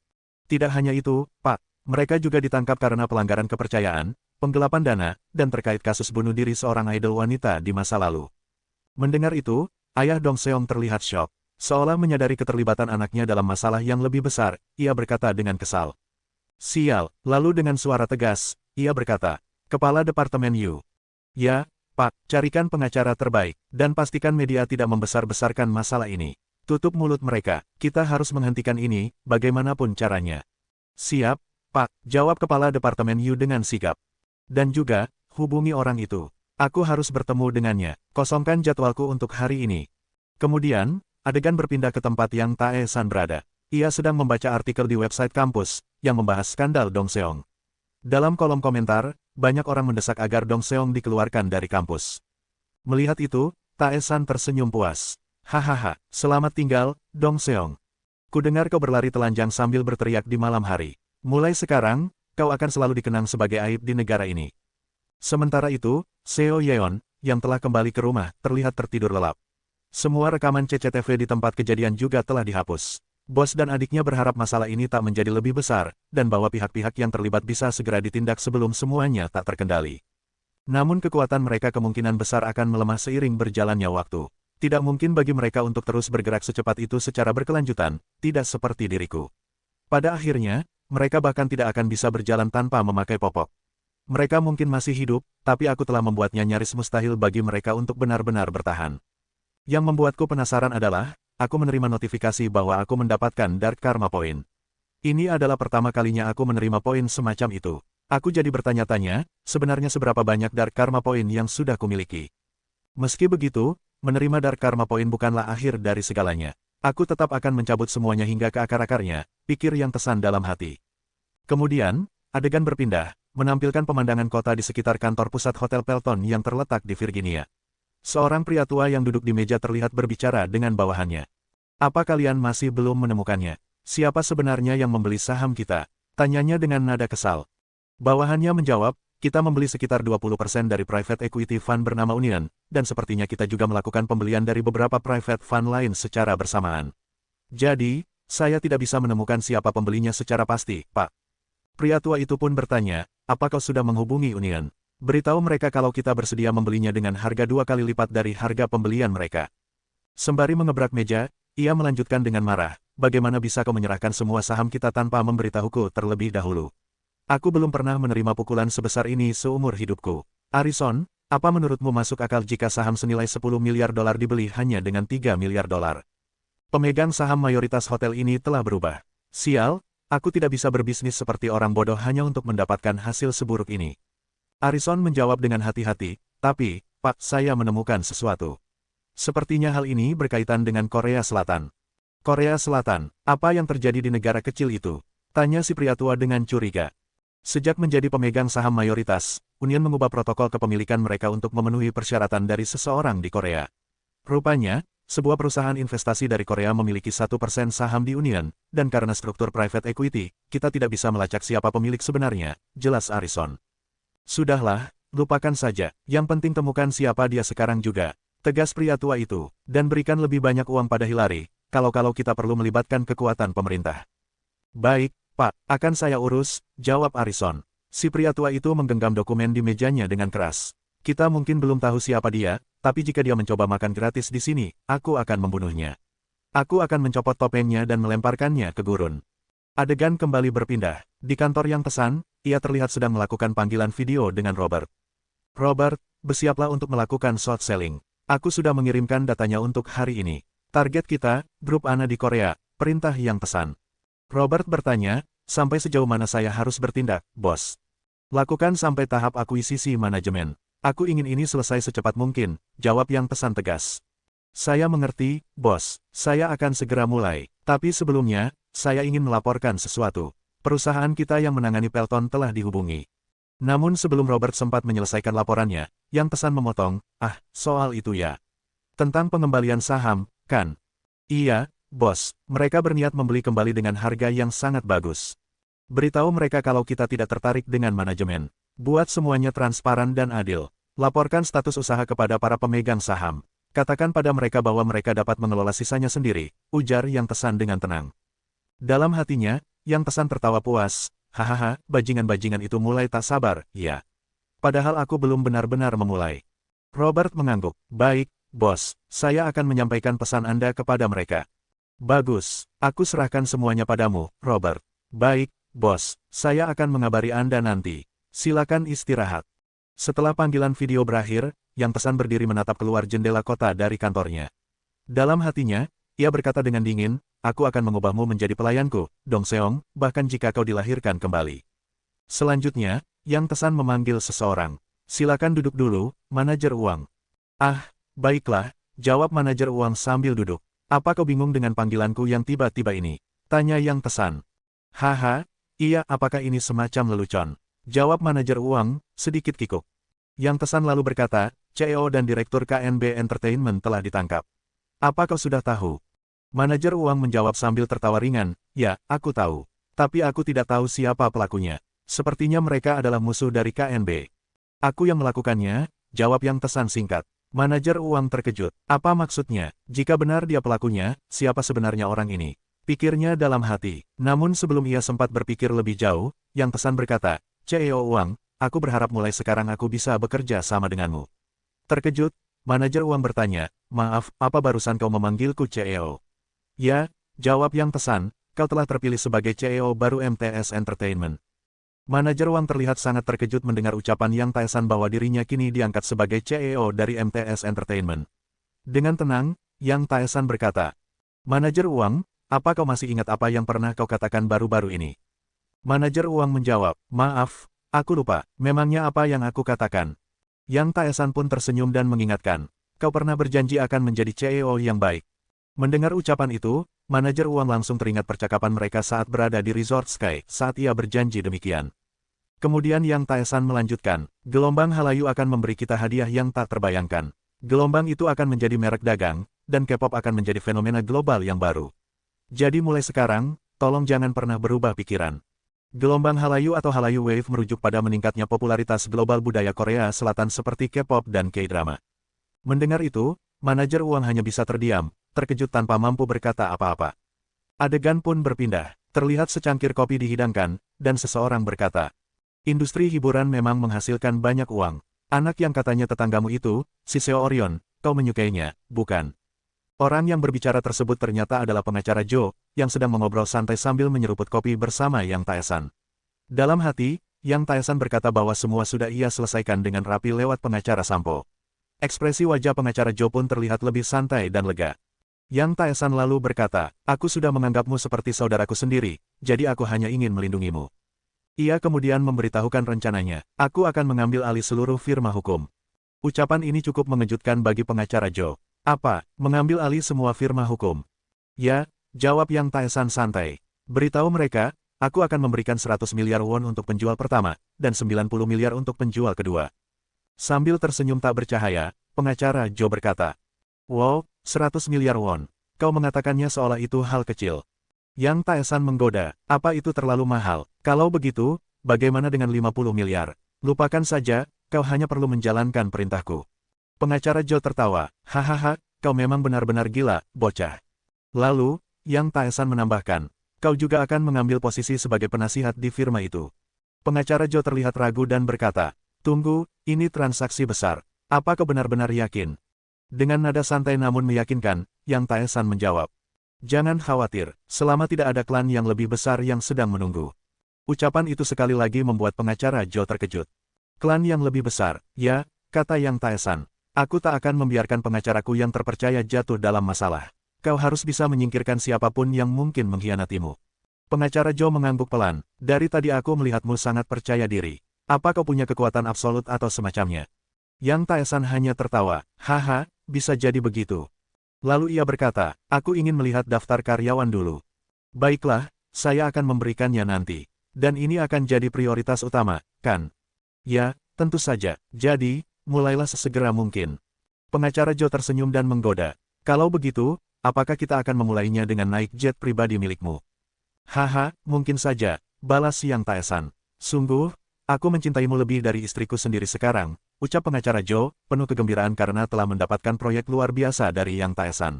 Tidak hanya itu, Pak, mereka juga ditangkap karena pelanggaran kepercayaan, penggelapan dana, dan terkait kasus bunuh diri seorang idol wanita di masa lalu. Mendengar itu, ayah Dong Seong terlihat syok. Seolah menyadari keterlibatan anaknya dalam masalah yang lebih besar, ia berkata dengan kesal. Sial, lalu dengan suara tegas, ia berkata, Kepala Departemen Yu. Ya, Pak, carikan pengacara terbaik, dan pastikan media tidak membesar-besarkan masalah ini. Tutup mulut mereka, kita harus menghentikan ini, bagaimanapun caranya. Siap, Pak, jawab Kepala Departemen Yu dengan sigap. Dan juga, hubungi orang itu. Aku harus bertemu dengannya, kosongkan jadwalku untuk hari ini. Kemudian, adegan berpindah ke tempat yang Taesan berada. Ia sedang membaca artikel di website kampus, yang membahas skandal Dong Seong. Dalam kolom komentar, banyak orang mendesak agar Dong Seong dikeluarkan dari kampus. Melihat itu, Taesan tersenyum puas. Hahaha, selamat tinggal, Dong Seong. Kudengar kau berlari telanjang sambil berteriak di malam hari. Mulai sekarang, kau akan selalu dikenang sebagai aib di negara ini. Sementara itu, Seo Yeon, yang telah kembali ke rumah, terlihat tertidur lelap. Semua rekaman CCTV di tempat kejadian juga telah dihapus. Bos dan adiknya berharap masalah ini tak menjadi lebih besar, dan bahwa pihak-pihak yang terlibat bisa segera ditindak sebelum semuanya tak terkendali. Namun kekuatan mereka kemungkinan besar akan melemah seiring berjalannya waktu. Tidak mungkin bagi mereka untuk terus bergerak secepat itu secara berkelanjutan, tidak seperti diriku. Pada akhirnya, mereka bahkan tidak akan bisa berjalan tanpa memakai popok. Mereka mungkin masih hidup, tapi aku telah membuatnya nyaris mustahil bagi mereka untuk benar-benar bertahan. Yang membuatku penasaran adalah, aku menerima notifikasi bahwa aku mendapatkan Dark Karma Point. Ini adalah pertama kalinya aku menerima poin semacam itu. Aku jadi bertanya-tanya, sebenarnya seberapa banyak Dark Karma Point yang sudah kumiliki. Meski begitu, menerima Dark Karma Point bukanlah akhir dari segalanya. Aku tetap akan mencabut semuanya hingga ke akar-akarnya, pikir Yang Tesan dalam hati. Kemudian, adegan berpindah, menampilkan pemandangan kota di sekitar kantor pusat Hotel Pelton yang terletak di Virginia. Seorang pria tua yang duduk di meja terlihat berbicara dengan bawahannya. Apa kalian masih belum menemukannya? Siapa sebenarnya yang membeli saham kita? Tanyanya dengan nada kesal. Bawahannya menjawab, kita membeli sekitar 20% dari private equity fund bernama Union, dan sepertinya kita juga melakukan pembelian dari beberapa private fund lain secara bersamaan. Jadi, saya tidak bisa menemukan siapa pembelinya secara pasti, Pak. Pria tua itu pun bertanya, apa kau sudah menghubungi Union? Beritahu mereka kalau kita bersedia membelinya dengan harga 2 kali lipat dari harga pembelian mereka. Sembari mengebrak meja, ia melanjutkan dengan marah, bagaimana bisa kau menyerahkan semua saham kita tanpa memberitahuku terlebih dahulu? Aku belum pernah menerima pukulan sebesar ini seumur hidupku. Arison, apa menurutmu masuk akal jika saham senilai 10 miliar dolar dibeli hanya dengan 3 miliar dolar? Pemegang saham mayoritas hotel ini telah berubah. Sial, aku tidak bisa berbisnis seperti orang bodoh hanya untuk mendapatkan hasil seburuk ini. Arison menjawab dengan hati-hati, tapi, Pak, saya menemukan sesuatu. Sepertinya hal ini berkaitan dengan Korea Selatan. Korea Selatan, apa yang terjadi di negara kecil itu? Tanya si pria tua dengan curiga. Sejak menjadi pemegang saham mayoritas, Union mengubah protokol kepemilikan mereka untuk memenuhi persyaratan dari seseorang di Korea. Rupanya, sebuah perusahaan investasi dari Korea memiliki 1% saham di Union, dan karena struktur private equity, kita tidak bisa melacak siapa pemilik sebenarnya, jelas Arison. Sudahlah, lupakan saja, yang penting temukan siapa dia sekarang juga, tegas pria tua itu, dan berikan lebih banyak uang pada Hillary, kalau kita perlu melibatkan kekuatan pemerintah. Baik, Pak, akan saya urus, jawab Arison. Si pria tua itu menggenggam dokumen di mejanya dengan keras. Kita mungkin belum tahu siapa dia, tapi jika dia mencoba makan gratis di sini, aku akan membunuhnya. Aku akan mencopot topengnya dan melemparkannya ke gurun. Adegan kembali berpindah. Di kantor Yang Tesan, ia terlihat sedang melakukan panggilan video dengan Robert. Robert, bersiaplah untuk melakukan short selling. Aku sudah mengirimkan datanya untuk hari ini. Target kita, grup ANA di Korea, perintah Yang Tesan. Robert bertanya, sampai sejauh mana saya harus bertindak, bos? Lakukan sampai tahap akuisisi manajemen. Aku ingin ini selesai secepat mungkin, jawab Yang Tesan tegas. Saya mengerti, bos. Saya akan segera mulai. Tapi sebelumnya, saya ingin melaporkan sesuatu. Perusahaan kita yang menangani Pelton telah dihubungi. Namun sebelum Robert sempat menyelesaikan laporannya, Yang Tesan memotong, soal itu ya. Tentang pengembalian saham, kan? Iya, bos, mereka berniat membeli kembali dengan harga yang sangat bagus. Beritahu mereka kalau kita tidak tertarik dengan manajemen. Buat semuanya transparan dan adil. Laporkan status usaha kepada para pemegang saham. Katakan pada mereka bahwa mereka dapat mengelola sisanya sendiri, ujar Yang Tesan dengan tenang. Dalam hatinya, Yang Tesan tertawa puas, hahaha, bajingan-bajingan itu mulai tak sabar, ya. Padahal aku belum benar-benar memulai. Robert mengangguk, baik, bos, saya akan menyampaikan pesan Anda kepada mereka. Bagus, aku serahkan semuanya padamu, Robert. Baik, bos, saya akan mengabari Anda nanti. Silakan istirahat. Setelah panggilan video berakhir, Yang Tesan berdiri menatap keluar jendela kota dari kantornya. Dalam hatinya, ia berkata dengan dingin, aku akan mengubahmu menjadi pelayanku, Dong Seong, bahkan jika kau dilahirkan kembali. Selanjutnya, Yang Tesan memanggil seseorang. Silakan duduk dulu, manajer uang. Baiklah, jawab manajer uang sambil duduk. Apa kau bingung dengan panggilanku yang tiba-tiba ini? Tanya Yang Tesan. Haha, iya, apakah ini semacam lelucon? Jawab manajer uang, sedikit kikuk. Yang Tesan lalu berkata, CEO dan Direktur KNB Entertainment telah ditangkap. Apa kau sudah tahu? Manajer uang menjawab sambil tertawa ringan, ya, aku tahu. Tapi aku tidak tahu siapa pelakunya. Sepertinya mereka adalah musuh dari KNB. Aku yang melakukannya, jawab Yang Tesan singkat. Manajer uang terkejut. Apa maksudnya? Jika benar dia pelakunya, siapa sebenarnya orang ini? Pikirnya dalam hati. Namun sebelum ia sempat berpikir lebih jauh, Yang Tesan berkata, CEO uang, aku berharap mulai sekarang aku bisa bekerja sama denganmu. Terkejut, Manajer uang bertanya, maaf, apa barusan kau memanggilku CEO? Ya, jawab Yang Taesan, kau telah terpilih sebagai CEO baru MTS Entertainment. Manajer uang terlihat sangat terkejut mendengar ucapan Yang Taesan bahwa dirinya kini diangkat sebagai CEO dari MTS Entertainment. Dengan tenang, Yang Taesan berkata, Manajer uang, apa kau masih ingat apa yang pernah kau katakan baru-baru ini? Manajer uang menjawab, maaf, aku lupa, memangnya apa yang aku katakan? Yang Taesan pun tersenyum dan mengingatkan, kau pernah berjanji akan menjadi CEO yang baik. Mendengar ucapan itu, manajer uang langsung teringat percakapan mereka saat berada di Resort Sky saat ia berjanji demikian. Kemudian Yang Taesan melanjutkan, gelombang halayu akan memberi kita hadiah yang tak terbayangkan. Gelombang itu akan menjadi merek dagang, dan K-pop akan menjadi fenomena global yang baru. Jadi mulai sekarang, tolong jangan pernah berubah pikiran. Gelombang halayu atau halayu wave merujuk pada meningkatnya popularitas global budaya Korea Selatan seperti K-pop dan K-drama. Mendengar itu, manajer uang hanya bisa terdiam, terkejut tanpa mampu berkata apa-apa. Adegan pun berpindah, terlihat secangkir kopi dihidangkan, dan seseorang berkata, industri hiburan memang menghasilkan banyak uang. Anak yang katanya tetanggamu itu, si Seo Orion, kau menyukainya, bukan? Orang yang berbicara tersebut ternyata adalah pengacara Jo, yang sedang mengobrol santai sambil menyeruput kopi bersama Yang Taesan. Dalam hati, Yang Taesan berkata bahwa semua sudah ia selesaikan dengan rapi lewat pengacara Sampo. Ekspresi wajah pengacara Jo pun terlihat lebih santai dan lega. Yang Taesan lalu berkata, aku sudah menganggapmu seperti saudaraku sendiri, jadi aku hanya ingin melindungimu. Ia kemudian memberitahukan rencananya, aku akan mengambil alih seluruh firma hukum. Ucapan ini cukup mengejutkan bagi pengacara Jo. Apa, mengambil alih semua firma hukum? Ya, jawab Yang Taesan santai. Beritahu mereka, aku akan memberikan 100 miliar won untuk penjual pertama, dan 90 miliar untuk penjual kedua. Sambil tersenyum tak bercahaya, pengacara Jo berkata, wow, 100 miliar won. Kau mengatakannya seolah itu hal kecil. Yang Taesan menggoda, apa itu terlalu mahal? Kalau begitu, bagaimana dengan 50 miliar? Lupakan saja, kau hanya perlu menjalankan perintahku. Pengacara Jo tertawa, hahaha, kau memang benar-benar gila, bocah. Lalu, Yang Taesan menambahkan, kau juga akan mengambil posisi sebagai penasihat di firma itu. Pengacara Jo terlihat ragu dan berkata, tunggu, ini transaksi besar. Apa kau benar-benar yakin? Dengan nada santai namun meyakinkan, Yang Taesan menjawab, jangan khawatir, selama tidak ada klan yang lebih besar yang sedang menunggu. Ucapan itu sekali lagi membuat pengacara Jo terkejut. Klan yang lebih besar, ya, kata Yang Taesan. Aku tak akan membiarkan pengacaraku yang terpercaya jatuh dalam masalah. Kau harus bisa menyingkirkan siapapun yang mungkin mengkhianatimu. Pengacara Jo mengangguk pelan, dari tadi aku melihatmu sangat percaya diri. Apa kau punya kekuatan absolut atau semacamnya? Yang Taesan hanya tertawa, haha, bisa jadi begitu. Lalu ia berkata, aku ingin melihat daftar karyawan dulu. Baiklah, saya akan memberikannya nanti. Dan ini akan jadi prioritas utama, kan? Ya, tentu saja. Jadi, mulailah sesegera mungkin. Pengacara Jo tersenyum dan menggoda. Kalau begitu, apakah kita akan memulainya dengan naik jet pribadi milikmu? Haha, mungkin saja, balas Yang Taesan. Sungguh, aku mencintaimu lebih dari istriku sendiri sekarang, ucap pengacara Jo, penuh kegembiraan karena telah mendapatkan proyek luar biasa dari Yang Taesan.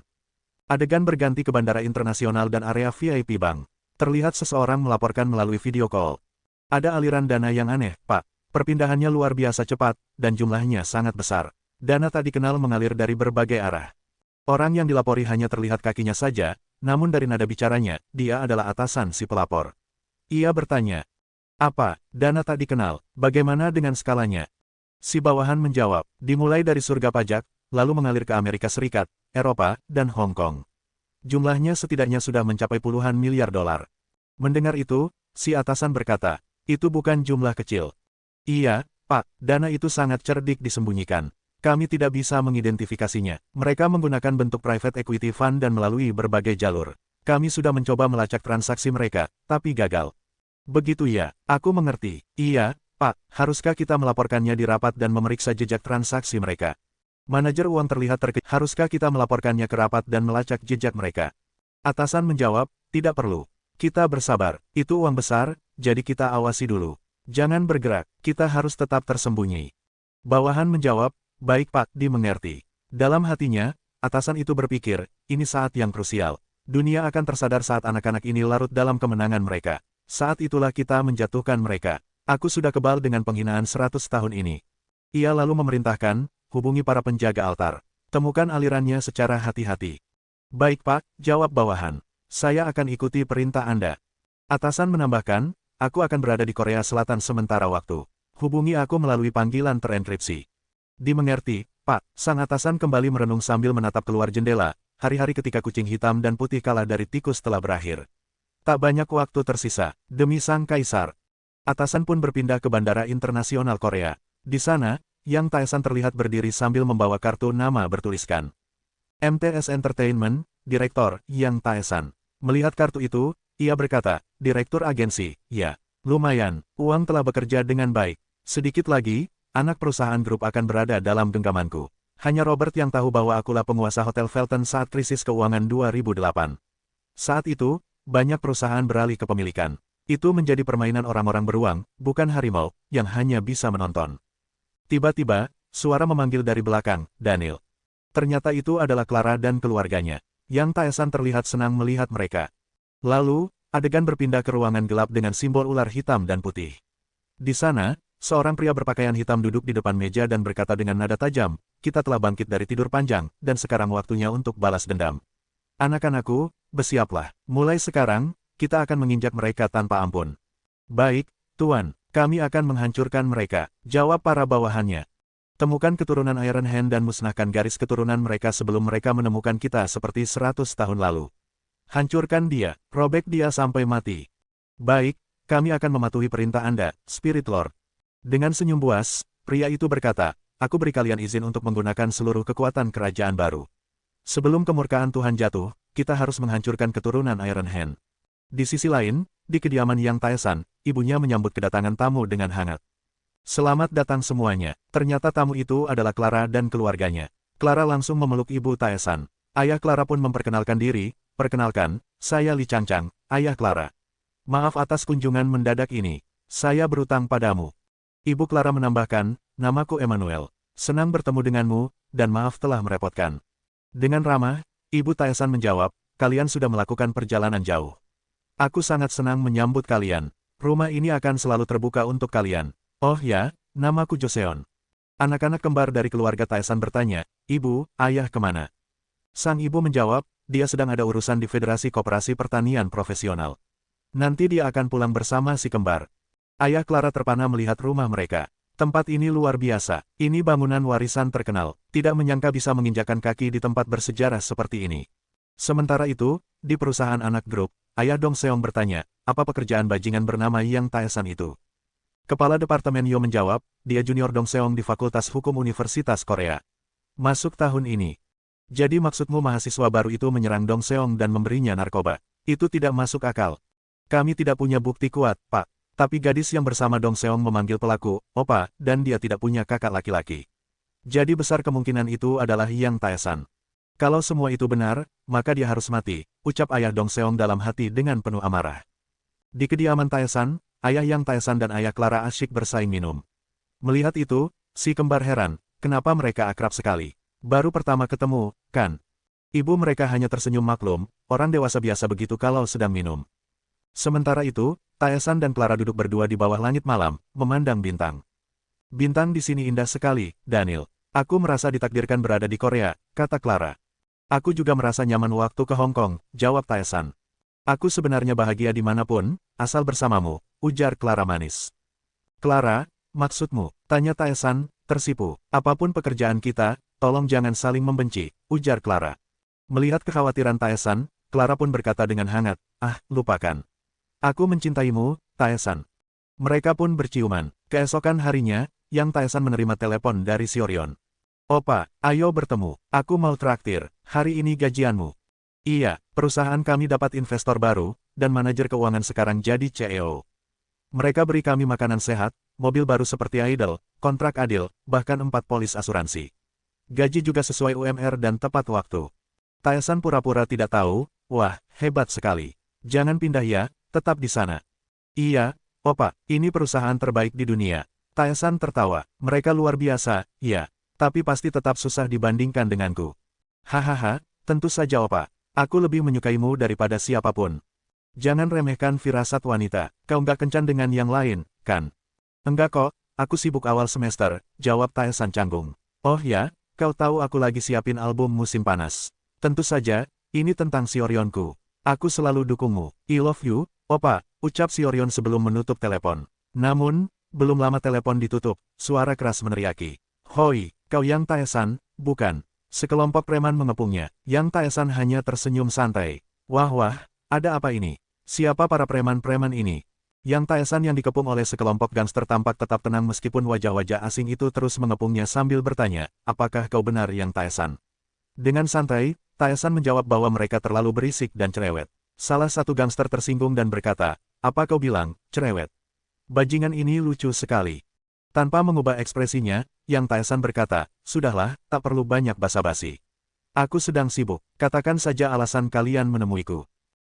Adegan berganti ke bandara internasional dan area VIP bank. Terlihat seseorang melaporkan melalui video call. Ada aliran dana yang aneh, Pak. Perpindahannya luar biasa cepat, dan jumlahnya sangat besar. Dana tak dikenal mengalir dari berbagai arah. Orang yang dilapori hanya terlihat kakinya saja, namun dari nada bicaranya, dia adalah atasan si pelapor. Ia bertanya, apa, dana tak dikenal, bagaimana dengan skalanya? Si bawahan menjawab, dimulai dari surga pajak, lalu mengalir ke Amerika Serikat, Eropa, dan Hong Kong. Jumlahnya setidaknya sudah mencapai puluhan miliar dolar. Mendengar itu, si atasan berkata, itu bukan jumlah kecil. Iya, Pak, dana itu sangat cerdik disembunyikan. Kami tidak bisa mengidentifikasinya. Mereka menggunakan bentuk private equity fund dan melalui berbagai jalur. Kami sudah mencoba melacak transaksi mereka, tapi gagal. Begitu ya, aku mengerti. Iya, Pak, haruskah kita melaporkannya di rapat dan memeriksa jejak transaksi mereka? Manajer uang terlihat terkejut. Haruskah kita melaporkannya ke rapat dan melacak jejak mereka? Atasan menjawab, tidak perlu. Kita bersabar, itu uang besar, jadi kita awasi dulu. Jangan bergerak, kita harus tetap tersembunyi. Bawahan menjawab, baik Pak, dimengerti. Dalam hatinya, atasan itu berpikir, ini saat yang krusial. Dunia akan tersadar saat anak-anak ini larut dalam kemenangan mereka. Saat itulah kita menjatuhkan mereka. Aku sudah kebal dengan penghinaan 100 tahun ini. Ia lalu memerintahkan, hubungi para penjaga altar. Temukan alirannya secara hati-hati. Baik Pak, jawab bawahan. Saya akan ikuti perintah Anda. Atasan menambahkan, aku akan berada di Korea Selatan sementara waktu. Hubungi aku melalui panggilan terenkripsi. Dimengerti, Pak. Sang atasan kembali merenung sambil menatap keluar jendela. Hari-hari ketika kucing hitam dan putih kalah dari tikus telah berakhir. Tak banyak waktu tersisa, demi sang kaisar. Atasan pun berpindah ke Bandara Internasional Korea. Di sana, Yang Taesan terlihat berdiri sambil membawa kartu nama bertuliskan MTS Entertainment, Direktur Yang Taesan. Melihat kartu itu, ia berkata, Direktur agensi, ya. Lumayan, uang telah bekerja dengan baik. Sedikit lagi, anak perusahaan grup akan berada dalam genggamanku. Hanya Robert yang tahu bahwa akulah penguasa Hotel Felton saat krisis keuangan 2008. Saat itu, banyak perusahaan beralih kepemilikan. Itu menjadi permainan orang-orang beruang, bukan harimau, yang hanya bisa menonton. Tiba-tiba, suara memanggil dari belakang, Daniel. Ternyata itu adalah Clara dan keluarganya. Yang Taesan terlihat senang melihat mereka. Lalu, adegan berpindah ke ruangan gelap dengan simbol ular hitam dan putih. Di sana, seorang pria berpakaian hitam duduk di depan meja dan berkata dengan nada tajam, kita telah bangkit dari tidur panjang, dan sekarang waktunya untuk balas dendam. Anak-anakku, bersiaplah. Mulai sekarang, kita akan menginjak mereka tanpa ampun. Baik, Tuan, kami akan menghancurkan mereka, jawab para bawahannya. Temukan keturunan Iron Hand dan musnahkan garis keturunan mereka sebelum mereka menemukan kita seperti 100 tahun lalu. Hancurkan dia, robek dia sampai mati. Baik, kami akan mematuhi perintah Anda, Spirit Lord. Dengan senyum buas, pria itu berkata, aku beri kalian izin untuk menggunakan seluruh kekuatan kerajaan baru. Sebelum kemurkaan Tuhan jatuh, kita harus menghancurkan keturunan Iron Hand. Di sisi lain, di kediaman Yang Taesan, ibunya menyambut kedatangan tamu dengan hangat. Selamat datang semuanya. Ternyata tamu itu adalah Clara dan keluarganya. Clara langsung memeluk ibu Taesan. Ayah Clara pun memperkenalkan diri, perkenalkan, saya Li Changchang, ayah Clara. Maaf atas kunjungan mendadak ini. Saya berutang padamu. Ibu Clara menambahkan, namaku Emmanuel. Senang bertemu denganmu, dan maaf telah merepotkan. Dengan ramah, Ibu Taesan menjawab, kalian sudah melakukan perjalanan jauh. Aku sangat senang menyambut kalian. Rumah ini akan selalu terbuka untuk kalian. Oh ya, namaku Joseon. Anak-anak kembar dari keluarga Taesan bertanya, Ibu, ayah kemana? Sang ibu menjawab, dia sedang ada urusan di Federasi Koperasi Pertanian Profesional. Nanti dia akan pulang bersama si kembar. Ayah Clara terpana melihat rumah mereka. Tempat ini luar biasa. Ini bangunan warisan terkenal. Tidak menyangka bisa menginjakan kaki di tempat bersejarah seperti ini. Sementara itu, di perusahaan anak grup, ayah Dong Seong bertanya, apa pekerjaan bajingan bernama Yang Taesan itu? Kepala Departemen Yo menjawab, dia junior Dong Seong di Fakultas Hukum Universitas Korea. Masuk tahun ini. Jadi maksudmu mahasiswa baru itu menyerang Dong Seong dan memberinya narkoba? Itu tidak masuk akal. Kami tidak punya bukti kuat, Pak. Tapi gadis yang bersama Dong Seong memanggil pelaku, Opa, dan dia tidak punya kakak laki-laki. Jadi besar kemungkinan itu adalah Yang Taesan. Kalau semua itu benar, maka dia harus mati, ucap ayah Dong Seong dalam hati dengan penuh amarah. Di kediaman Taesan, ayah Yang Taesan dan ayah Clara asyik bersaing minum. Melihat itu, si kembar heran, kenapa mereka akrab sekali. Baru pertama ketemu, kan? Ibu mereka hanya tersenyum maklum, orang dewasa biasa begitu kalau sedang minum. Sementara itu, Taesan dan Clara duduk berdua di bawah langit malam, memandang bintang. Bintang di sini indah sekali, Daniel. Aku merasa ditakdirkan berada di Korea, kata Clara. Aku juga merasa nyaman waktu ke Hong Kong, jawab Taesan. Aku sebenarnya bahagia dimanapun, asal bersamamu, ujar Clara manis. Clara, maksudmu? Tanya Taesan, tersipu. Apapun pekerjaan kita, tolong jangan saling membenci, ujar Clara. Melihat kekhawatiran Taesan, Clara pun berkata dengan hangat, lupakan. Aku mencintaimu, Taesan. Mereka pun berciuman. Keesokan harinya, Yang Taesan menerima telepon dari Seoryeon. Opa, ayo bertemu. Aku mau traktir. Hari ini gajianmu. Iya, perusahaan kami dapat investor baru, dan manajer keuangan sekarang jadi CEO. Mereka beri kami makanan sehat, mobil baru seperti Idol, kontrak adil, bahkan 4 polis asuransi. Gaji juga sesuai UMR dan tepat waktu. Taesan pura-pura tidak tahu, wah, hebat sekali. Jangan pindah ya. Tetap di sana. Iya, Opa, ini perusahaan terbaik di dunia. Taesan tertawa. Mereka luar biasa, ya. Tapi pasti tetap susah dibandingkan denganku. Hahaha, tentu saja Opa. Aku lebih menyukaimu daripada siapapun. Jangan remehkan firasat wanita. Kau nggak kencan dengan yang lain, kan? Enggak kok, aku sibuk awal semester, jawab Taesan canggung. Oh ya, kau tahu aku lagi siapin album musim panas. Tentu saja, ini tentang si Orionku. Aku selalu dukungmu. I love you, Opa, ucap si Orion sebelum menutup telepon. Namun, belum lama telepon ditutup, suara keras meneriaki. Hoi, kau Yang Taesan, bukan. Sekelompok preman mengepungnya. Yang Taesan hanya tersenyum santai. Wah wah, ada apa ini? Siapa para preman-preman ini? Yang Taesan yang dikepung oleh sekelompok gangster tampak tetap tenang meskipun wajah-wajah asing itu terus mengepungnya sambil bertanya, apakah kau benar Yang Taesan? Dengan santai, Taesan menjawab bahwa mereka terlalu berisik dan cerewet. Salah satu gangster tersinggung dan berkata, apa kau bilang, cerewet? Bajingan ini lucu sekali. Tanpa mengubah ekspresinya, Yang Taesan berkata, sudahlah, tak perlu banyak basa-basi. Aku sedang sibuk, katakan saja alasan kalian menemuiku.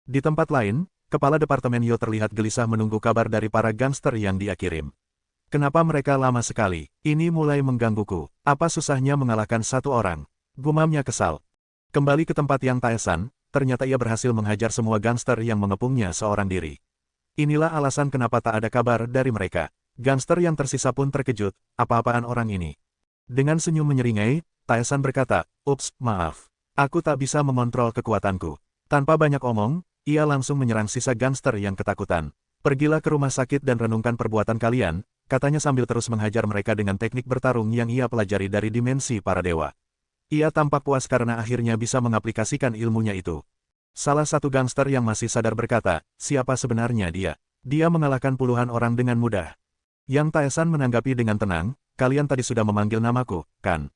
Di tempat lain, Kepala Departemen Yo terlihat gelisah menunggu kabar dari para gangster yang dia kirim. Kenapa mereka lama sekali? Ini mulai menggangguku. Apa susahnya mengalahkan satu orang? Gumamnya kesal. Kembali ke tempat Yang Taesan, ternyata ia berhasil menghajar semua gangster yang mengepungnya seorang diri. Inilah alasan kenapa tak ada kabar dari mereka. Gangster yang tersisa pun terkejut, apa-apaan orang ini? Dengan senyum menyeringai, Taesan berkata, ups, maaf. Aku tak bisa mengontrol kekuatanku. Tanpa banyak omong, ia langsung menyerang sisa gangster yang ketakutan. Pergilah ke rumah sakit dan renungkan perbuatan kalian, katanya sambil terus menghajar mereka dengan teknik bertarung yang ia pelajari dari dimensi para dewa. Ia tampak puas karena akhirnya bisa mengaplikasikan ilmunya itu. Salah satu gangster yang masih sadar berkata, siapa sebenarnya dia? Dia mengalahkan puluhan orang dengan mudah. Yang Taesan menanggapi dengan tenang, kalian tadi sudah memanggil namaku, kan?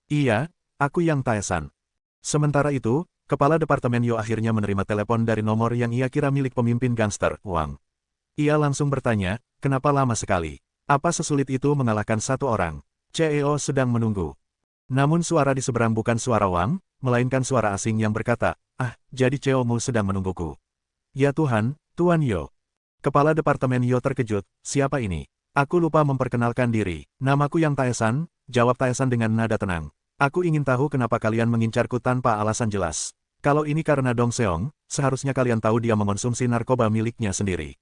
Iya, aku Yang Taesan. Sementara itu, Kepala Departemen Yo akhirnya menerima telepon dari nomor yang ia kira milik pemimpin gangster, Wang. Ia langsung bertanya, kenapa lama sekali? Apa sesulit itu mengalahkan satu orang? CEO sedang menunggu. Namun suara di seberang bukan suara Wang, melainkan suara asing yang berkata, jadi CEO-mu sedang menungguku. Ya Tuhan, Tuan Yo. Kepala Departemen Yo terkejut, siapa ini? Aku lupa memperkenalkan diri. Namaku Yang Taesan, jawab Taesan dengan nada tenang. Aku ingin tahu kenapa kalian mengincarku tanpa alasan jelas. Kalau ini karena Dong Seong, seharusnya kalian tahu dia mengonsumsi narkoba miliknya sendiri.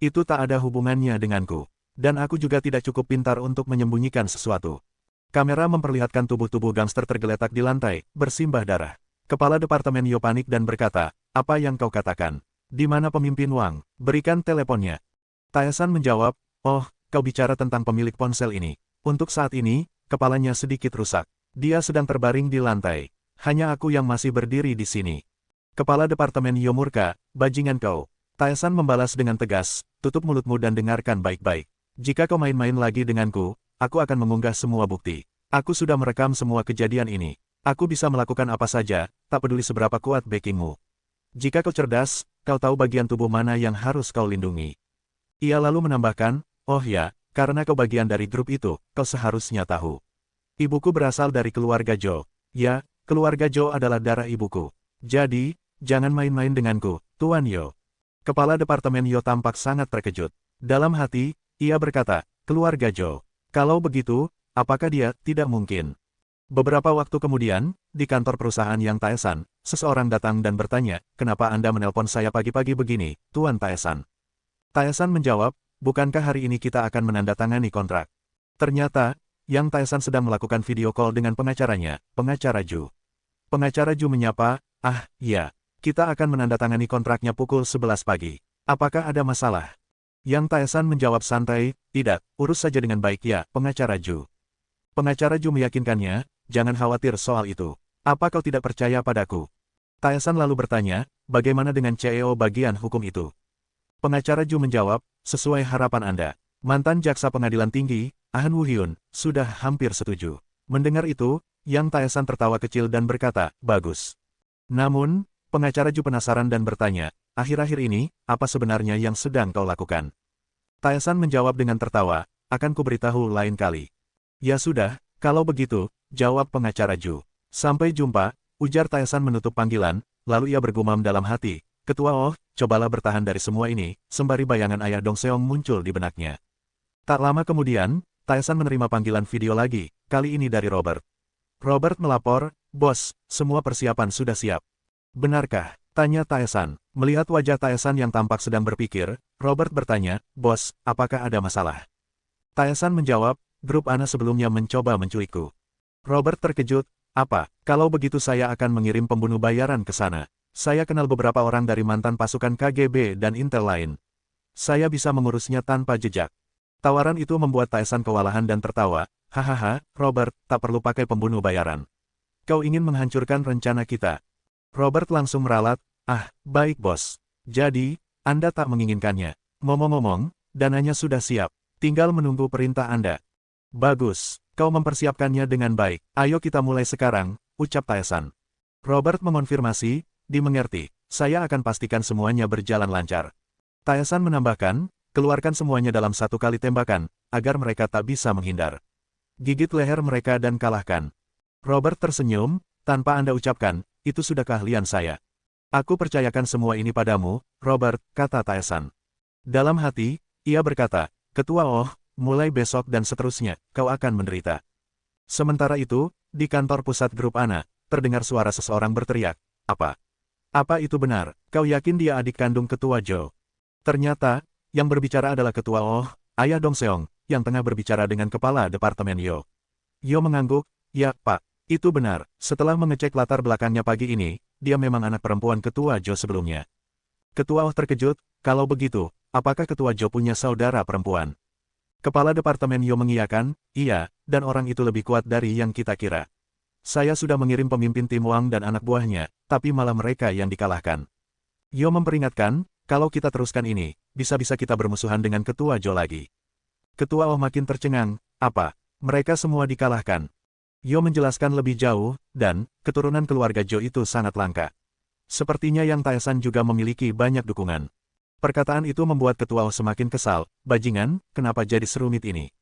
Itu tak ada hubungannya denganku. Dan aku juga tidak cukup pintar untuk menyembunyikan sesuatu. Kamera memperlihatkan tubuh-tubuh gangster tergeletak di lantai, bersimbah darah. Kepala Departemen Yo panik dan berkata, apa yang kau katakan? Di mana pemimpin Wang? Berikan teleponnya. Taesan menjawab, oh, kau bicara tentang pemilik ponsel ini. Untuk saat ini, kepalanya sedikit rusak. Dia sedang terbaring di lantai. Hanya aku yang masih berdiri di sini. Kepala Departemen Yo murka, bajingan kau. Taesan membalas dengan tegas, tutup mulutmu dan dengarkan baik-baik. Jika kau main-main lagi denganku, aku akan mengunggah semua bukti. Aku sudah merekam semua kejadian ini. Aku bisa melakukan apa saja, tak peduli seberapa kuat backingmu. Jika kau cerdas, kau tahu bagian tubuh mana yang harus kau lindungi. Ia lalu menambahkan, oh ya, karena kau bagian dari grup itu, kau seharusnya tahu. Ibuku berasal dari keluarga Jo. Ya, keluarga Jo adalah darah ibuku. Jadi, jangan main-main denganku, Tuan Yo. Kepala Departemen Yo tampak sangat terkejut. Dalam hati, ia berkata, keluarga Jo. Kalau begitu, apakah dia tidak mungkin? Beberapa waktu kemudian, di kantor perusahaan Yang Taesan, seseorang datang dan bertanya, kenapa Anda menelpon saya pagi-pagi begini, Tuan Taesan? Taesan menjawab, bukankah hari ini kita akan menandatangani kontrak? Ternyata, Yang Taesan sedang melakukan video call dengan pengacaranya, pengacara Ju. Pengacara Ju menyapa, iya, kita akan menandatangani kontraknya pukul 11 pagi. Apakah ada masalah? Yang Taesan menjawab santai, tidak, urus saja dengan baik ya, pengacara Ju. Pengacara Ju meyakinkannya, jangan khawatir soal itu. Apa kau tidak percaya padaku? Taesan lalu bertanya, bagaimana dengan CEO bagian hukum itu? Pengacara Ju menjawab, sesuai harapan Anda. Mantan jaksa pengadilan tinggi, Han Woo-hyun, sudah hampir setuju. Mendengar itu, Yang Taesan tertawa kecil dan berkata, bagus. Namun, pengacara Ju penasaran dan bertanya, akhir-akhir ini, apa sebenarnya yang sedang kau lakukan? Taesan menjawab dengan tertawa, akan kuberitahu lain kali. Ya sudah, kalau begitu, jawab pengacara Ju. Sampai jumpa, ujar Taesan menutup panggilan, lalu ia bergumam dalam hati, ketua cobalah bertahan dari semua ini, sembari bayangan ayah Dong Seong muncul di benaknya. Tak lama kemudian, Taesan menerima panggilan video lagi, kali ini dari Robert. Robert melapor, bos, semua persiapan sudah siap. Benarkah? Tanya Taesan. Melihat wajah Taesan yang tampak sedang berpikir, Robert bertanya, bos, apakah ada masalah? Taesan menjawab, grup Ana sebelumnya mencoba menculikku. Robert terkejut, apa? Kalau begitu saya akan mengirim pembunuh bayaran ke sana. Saya kenal beberapa orang dari mantan pasukan KGB dan Intel lain. Saya bisa mengurusnya tanpa jejak. Tawaran itu membuat Taesan kewalahan dan tertawa. Hahaha, Robert, tak perlu pakai pembunuh bayaran. Kau ingin menghancurkan rencana kita. Robert langsung meralat, baik bos. Jadi, Anda tak menginginkannya. Ngomong-ngomong, dananya sudah siap. Tinggal menunggu perintah Anda. Bagus, kau mempersiapkannya dengan baik. Ayo kita mulai sekarang, ucap Taesan. Robert mengonfirmasi, dimengerti. Saya akan pastikan semuanya berjalan lancar. Taesan menambahkan, keluarkan semuanya dalam satu kali tembakan, agar mereka tak bisa menghindar. Gigit leher mereka dan kalahkan. Robert tersenyum, tanpa Anda ucapkan, itu sudah keahlian saya. Aku percayakan semua ini padamu, Robert, kata Taesan. Dalam hati, ia berkata, Ketua Oh, mulai besok dan seterusnya, kau akan menderita. Sementara itu, di kantor pusat grup ANA, terdengar suara seseorang berteriak, apa? Apa itu benar? Kau yakin dia adik kandung Ketua Joe? Ternyata, yang berbicara adalah Ketua Oh, Ayah Dong Seong, yang tengah berbicara dengan Kepala Departemen Yo. Yo mengangguk, ya, Pak. Itu benar, setelah mengecek latar belakangnya pagi ini, dia memang anak perempuan Ketua Joe sebelumnya. Ketua Oh terkejut, kalau begitu, apakah Ketua Joe punya saudara perempuan? Kepala Departemen Yo mengiyakan, iya, dan orang itu lebih kuat dari yang kita kira. Saya sudah mengirim pemimpin tim Wang dan anak buahnya, tapi malah mereka yang dikalahkan. Yo memperingatkan, kalau kita teruskan ini, bisa-bisa kita bermusuhan dengan Ketua Joe lagi. Ketua Oh makin tercengang, apa? Mereka semua dikalahkan. Yo menjelaskan lebih jauh, dan, keturunan keluarga Joe itu sangat langka. Sepertinya Yang Taesan juga memiliki banyak dukungan. Perkataan itu membuat Ketua Oh semakin kesal, bajingan, kenapa jadi serumit ini?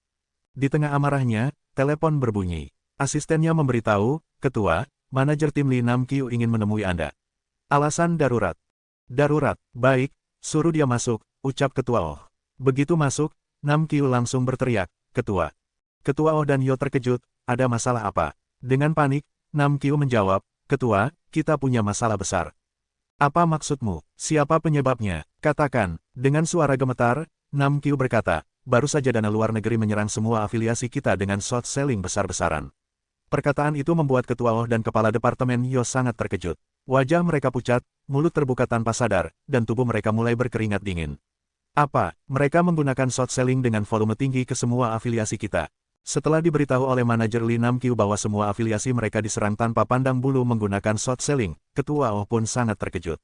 Di tengah amarahnya, telepon berbunyi. Asistennya memberitahu, Ketua, manajer tim Lee Nam-kyu ingin menemui Anda. Alasan darurat. Darurat, baik, suruh dia masuk, ucap Ketua Oh. Begitu masuk, Nam-kyu langsung berteriak, Ketua. Ketua Oh dan Yo terkejut, ada masalah apa? Dengan panik, Nam-kyu menjawab, Ketua, kita punya masalah besar. Apa maksudmu? Siapa penyebabnya? Katakan. Dengan suara gemetar, Nam-kyu berkata, baru saja dana luar negeri menyerang semua afiliasi kita dengan short selling besar-besaran. Perkataan itu membuat Ketua Oh dan Kepala Departemen Yo sangat terkejut. Wajah mereka pucat, mulut terbuka tanpa sadar, dan tubuh mereka mulai berkeringat dingin. Apa? Mereka menggunakan short selling dengan volume tinggi ke semua afiliasi kita. Setelah diberitahu oleh manajer Lee Nam-kyu bahwa semua afiliasi mereka diserang tanpa pandang bulu menggunakan short selling, Ketua Oh pun sangat terkejut.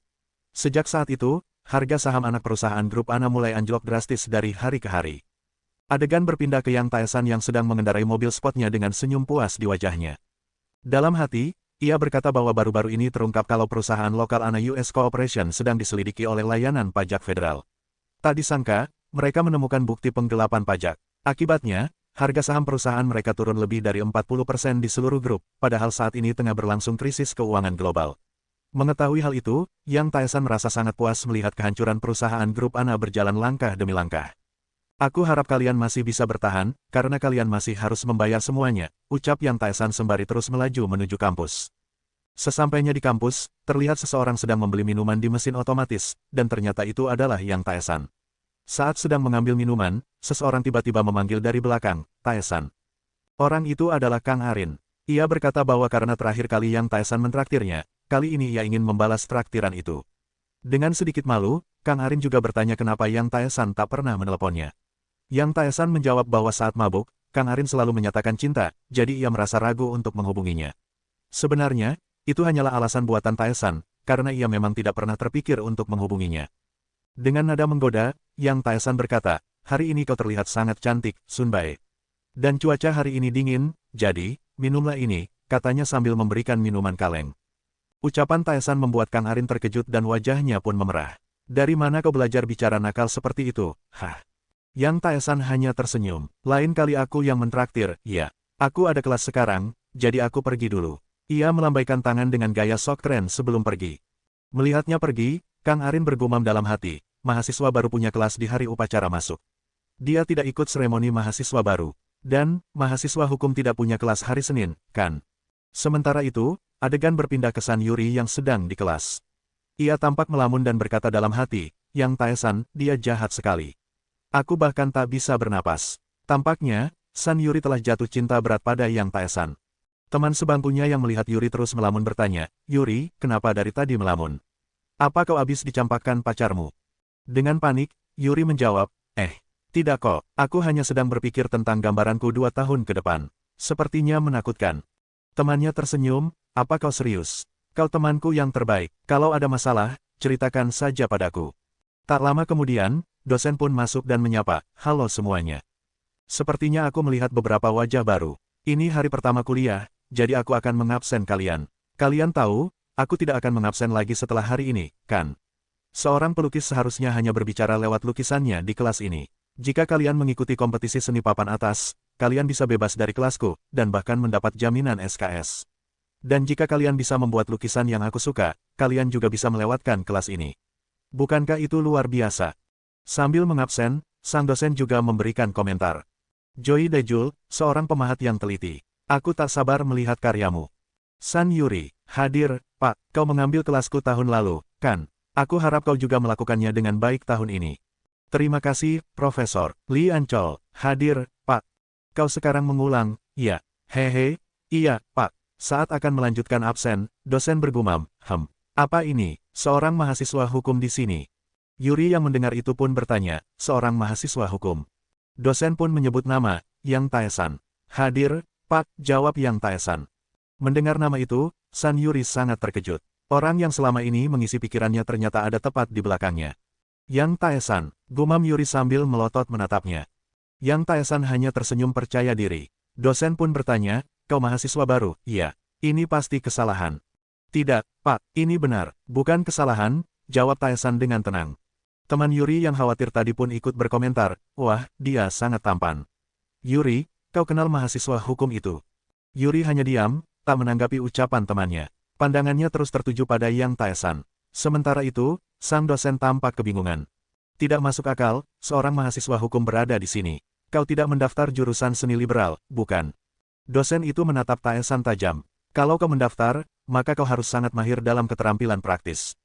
Sejak saat itu, harga saham anak perusahaan grup ANA mulai anjlok drastis dari hari ke hari. Adegan berpindah ke Yang Taesan yang sedang mengendarai mobil sportnya dengan senyum puas di wajahnya. Dalam hati, ia berkata bahwa baru-baru ini terungkap kalau perusahaan lokal ANA US Corporation sedang diselidiki oleh layanan pajak federal. Tak disangka, mereka menemukan bukti penggelapan pajak. Akibatnya, harga saham perusahaan mereka turun lebih dari 40% di seluruh grup, padahal saat ini tengah berlangsung krisis keuangan global. Mengetahui hal itu, Yang Taesan merasa sangat puas melihat kehancuran perusahaan grup ANA berjalan langkah demi langkah. Aku harap kalian masih bisa bertahan, karena kalian masih harus membayar semuanya, ucap Yang Taesan sembari terus melaju menuju kampus. Sesampainya di kampus, terlihat seseorang sedang membeli minuman di mesin otomatis, dan ternyata itu adalah Yang Taesan. Saat sedang mengambil minuman, seseorang tiba-tiba memanggil dari belakang, Taesan. Orang itu adalah Kang Arin. Ia berkata bahwa karena terakhir kali Yang Taesan mentraktirnya, kali ini ia ingin membalas traktiran itu. Dengan sedikit malu, Kang Arin juga bertanya kenapa Yang Taesan tak pernah meneleponnya. Yang Taesan menjawab bahwa saat mabuk, Kang Arin selalu menyatakan cinta, jadi ia merasa ragu untuk menghubunginya. Sebenarnya, itu hanyalah alasan buatan Taesan, karena ia memang tidak pernah terpikir untuk menghubunginya. Dengan nada menggoda, Yang Taesan berkata, hari ini kau terlihat sangat cantik, Sunbae. Dan cuaca hari ini dingin, jadi, minumlah ini, katanya sambil memberikan minuman kaleng. Ucapan Taesan membuat Kang Arin terkejut dan wajahnya pun memerah. Dari mana kau belajar bicara nakal seperti itu? Hah? Yang Taesan hanya tersenyum. Lain kali aku yang mentraktir, ya. Aku ada kelas sekarang, jadi aku pergi dulu. Ia melambaikan tangan dengan gaya sok keren sebelum pergi. Melihatnya pergi, Kang Arin bergumam dalam hati, mahasiswa baru punya kelas di hari upacara masuk. Dia tidak ikut seremoni mahasiswa baru. Dan, mahasiswa hukum tidak punya kelas hari Senin, kan? Sementara itu, adegan berpindah ke San Yuri yang sedang di kelas. Ia tampak melamun dan berkata dalam hati, Yang Taesan, dia jahat sekali. Aku bahkan tak bisa bernapas. Tampaknya, San Yuri telah jatuh cinta berat pada Yang Taesan. Teman sebangkunya yang melihat Yuri terus melamun bertanya, Yuri, kenapa dari tadi melamun? Apa kau habis dicampakkan pacarmu? Dengan panik, Yuri menjawab, tidak kok, aku hanya sedang berpikir tentang gambaranku 2 tahun ke depan. Sepertinya menakutkan. Temannya tersenyum, apa kau serius? Kau temanku yang terbaik, kalau ada masalah, ceritakan saja padaku. Tak lama kemudian, dosen pun masuk dan menyapa, halo semuanya. Sepertinya aku melihat beberapa wajah baru. Ini hari pertama kuliah, jadi aku akan mengabsen kalian. Kalian tahu, aku tidak akan mengabsen lagi setelah hari ini, kan? Seorang pelukis seharusnya hanya berbicara lewat lukisannya di kelas ini. Jika kalian mengikuti kompetisi seni papan atas, kalian bisa bebas dari kelasku, dan bahkan mendapat jaminan SKS. Dan jika kalian bisa membuat lukisan yang aku suka, kalian juga bisa melewatkan kelas ini. Bukankah itu luar biasa? Sambil mengabsen, sang dosen juga memberikan komentar. Joy Dejul, seorang pemahat yang teliti. Aku tak sabar melihat karyamu. San Yuri, hadir, Pak, kau mengambil kelasku tahun lalu, kan? Aku harap kau juga melakukannya dengan baik tahun ini. Terima kasih, Profesor. Li Ancol, hadir, Pak. Kau sekarang mengulang, iya. Hehe, iya, Pak. Saat akan melanjutkan absen, dosen bergumam, apa ini, seorang mahasiswa hukum di sini? Yuri yang mendengar itu pun bertanya, seorang mahasiswa hukum. Dosen pun menyebut nama, Yang Taesan. Hadir, Pak, jawab Yang Taesan. Mendengar nama itu, San Yuri sangat terkejut. Orang yang selama ini mengisi pikirannya ternyata ada tepat di belakangnya. Yang Taesan, gumam Yuri sambil melotot menatapnya. Yang Taesan hanya tersenyum percaya diri. Dosen pun bertanya, kau mahasiswa baru, iya. Ini pasti kesalahan. Tidak, Pak, ini benar, bukan kesalahan, jawab Taesan dengan tenang. Teman Yuri yang khawatir tadi pun ikut berkomentar, wah, dia sangat tampan. Yuri, kau kenal mahasiswa hukum itu? Yuri hanya diam, tak menanggapi ucapan temannya. Pandangannya terus tertuju pada Yang Taesan. Sementara itu, sang dosen tampak kebingungan. Tidak masuk akal, seorang mahasiswa hukum berada di sini. Kau tidak mendaftar jurusan seni liberal, bukan? Dosen itu menatap Taesan tajam. Kalau kau mendaftar, maka kau harus sangat mahir dalam keterampilan praktis.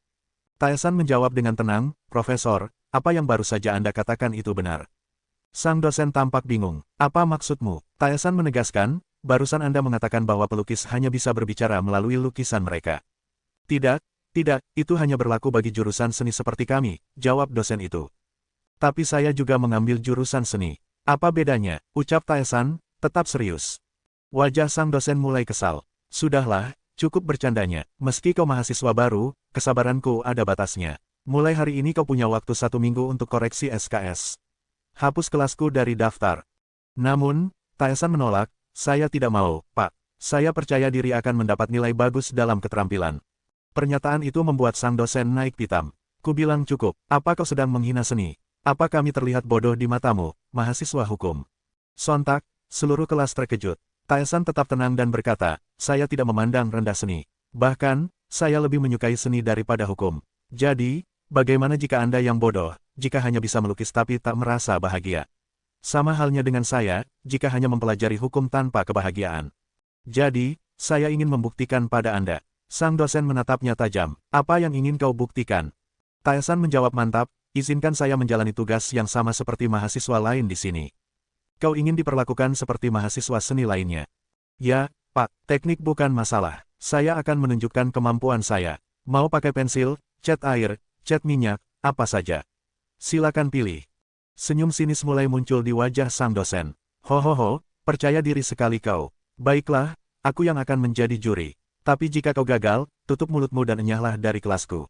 Taesan menjawab dengan tenang, Profesor, apa yang baru saja Anda katakan itu benar. Sang dosen tampak bingung. Apa maksudmu? Taesan menegaskan, barusan Anda mengatakan bahwa pelukis hanya bisa berbicara melalui lukisan mereka. Tidak, itu hanya berlaku bagi jurusan seni seperti kami, jawab dosen itu. Tapi saya juga mengambil jurusan seni. Apa bedanya? Ucap Taesan, tetap serius. Wajah sang dosen mulai kesal. Sudahlah, cukup bercandanya. Meski kau mahasiswa baru, kesabaranku ada batasnya. Mulai hari ini kau punya waktu 1 minggu untuk koreksi SKS. Hapus kelasku dari daftar. Namun, Taesan menolak, saya tidak mau, Pak. Saya percaya diri akan mendapat nilai bagus dalam keterampilan. Pernyataan itu membuat sang dosen naik pitam. Kubilang cukup, apa kau sedang menghina seni? Apa kami terlihat bodoh di matamu, mahasiswa hukum? Sontak, seluruh kelas terkejut. Taesan tetap tenang dan berkata, saya tidak memandang rendah seni. Bahkan, saya lebih menyukai seni daripada hukum. Jadi, bagaimana jika Anda yang bodoh, jika hanya bisa melukis tapi tak merasa bahagia? Sama halnya dengan saya, jika hanya mempelajari hukum tanpa kebahagiaan. Jadi, saya ingin membuktikan pada Anda. Sang dosen menatapnya tajam. Apa yang ingin kau buktikan? Taesan menjawab mantap, izinkan saya menjalani tugas yang sama seperti mahasiswa lain di sini. Kau ingin diperlakukan seperti mahasiswa seni lainnya. Ya, Pak, teknik bukan masalah. Saya akan menunjukkan kemampuan saya. Mau pakai pensil, cat air, cat minyak, apa saja. Silakan pilih. Senyum sinis mulai muncul di wajah sang dosen. Hohoho, percaya diri sekali kau. Baiklah, aku yang akan menjadi juri. Tapi jika kau gagal, tutup mulutmu dan enyahlah dari kelasku.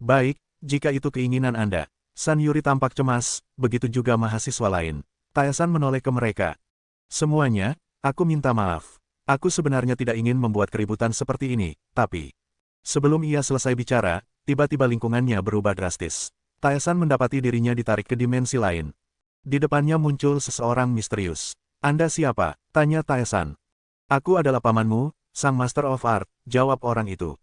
Baik, jika itu keinginan Anda. San Yuri tampak cemas, begitu juga mahasiswa lain. Taesan menoleh ke mereka. Semuanya, aku minta maaf. Aku sebenarnya tidak ingin membuat keributan seperti ini, tapi... Sebelum ia selesai bicara, tiba-tiba lingkungannya berubah drastis. Taesan mendapati dirinya ditarik ke dimensi lain. Di depannya muncul seseorang misterius. Anda siapa? Tanya Taesan. Aku adalah pamanmu, sang Master of Art, jawab orang itu.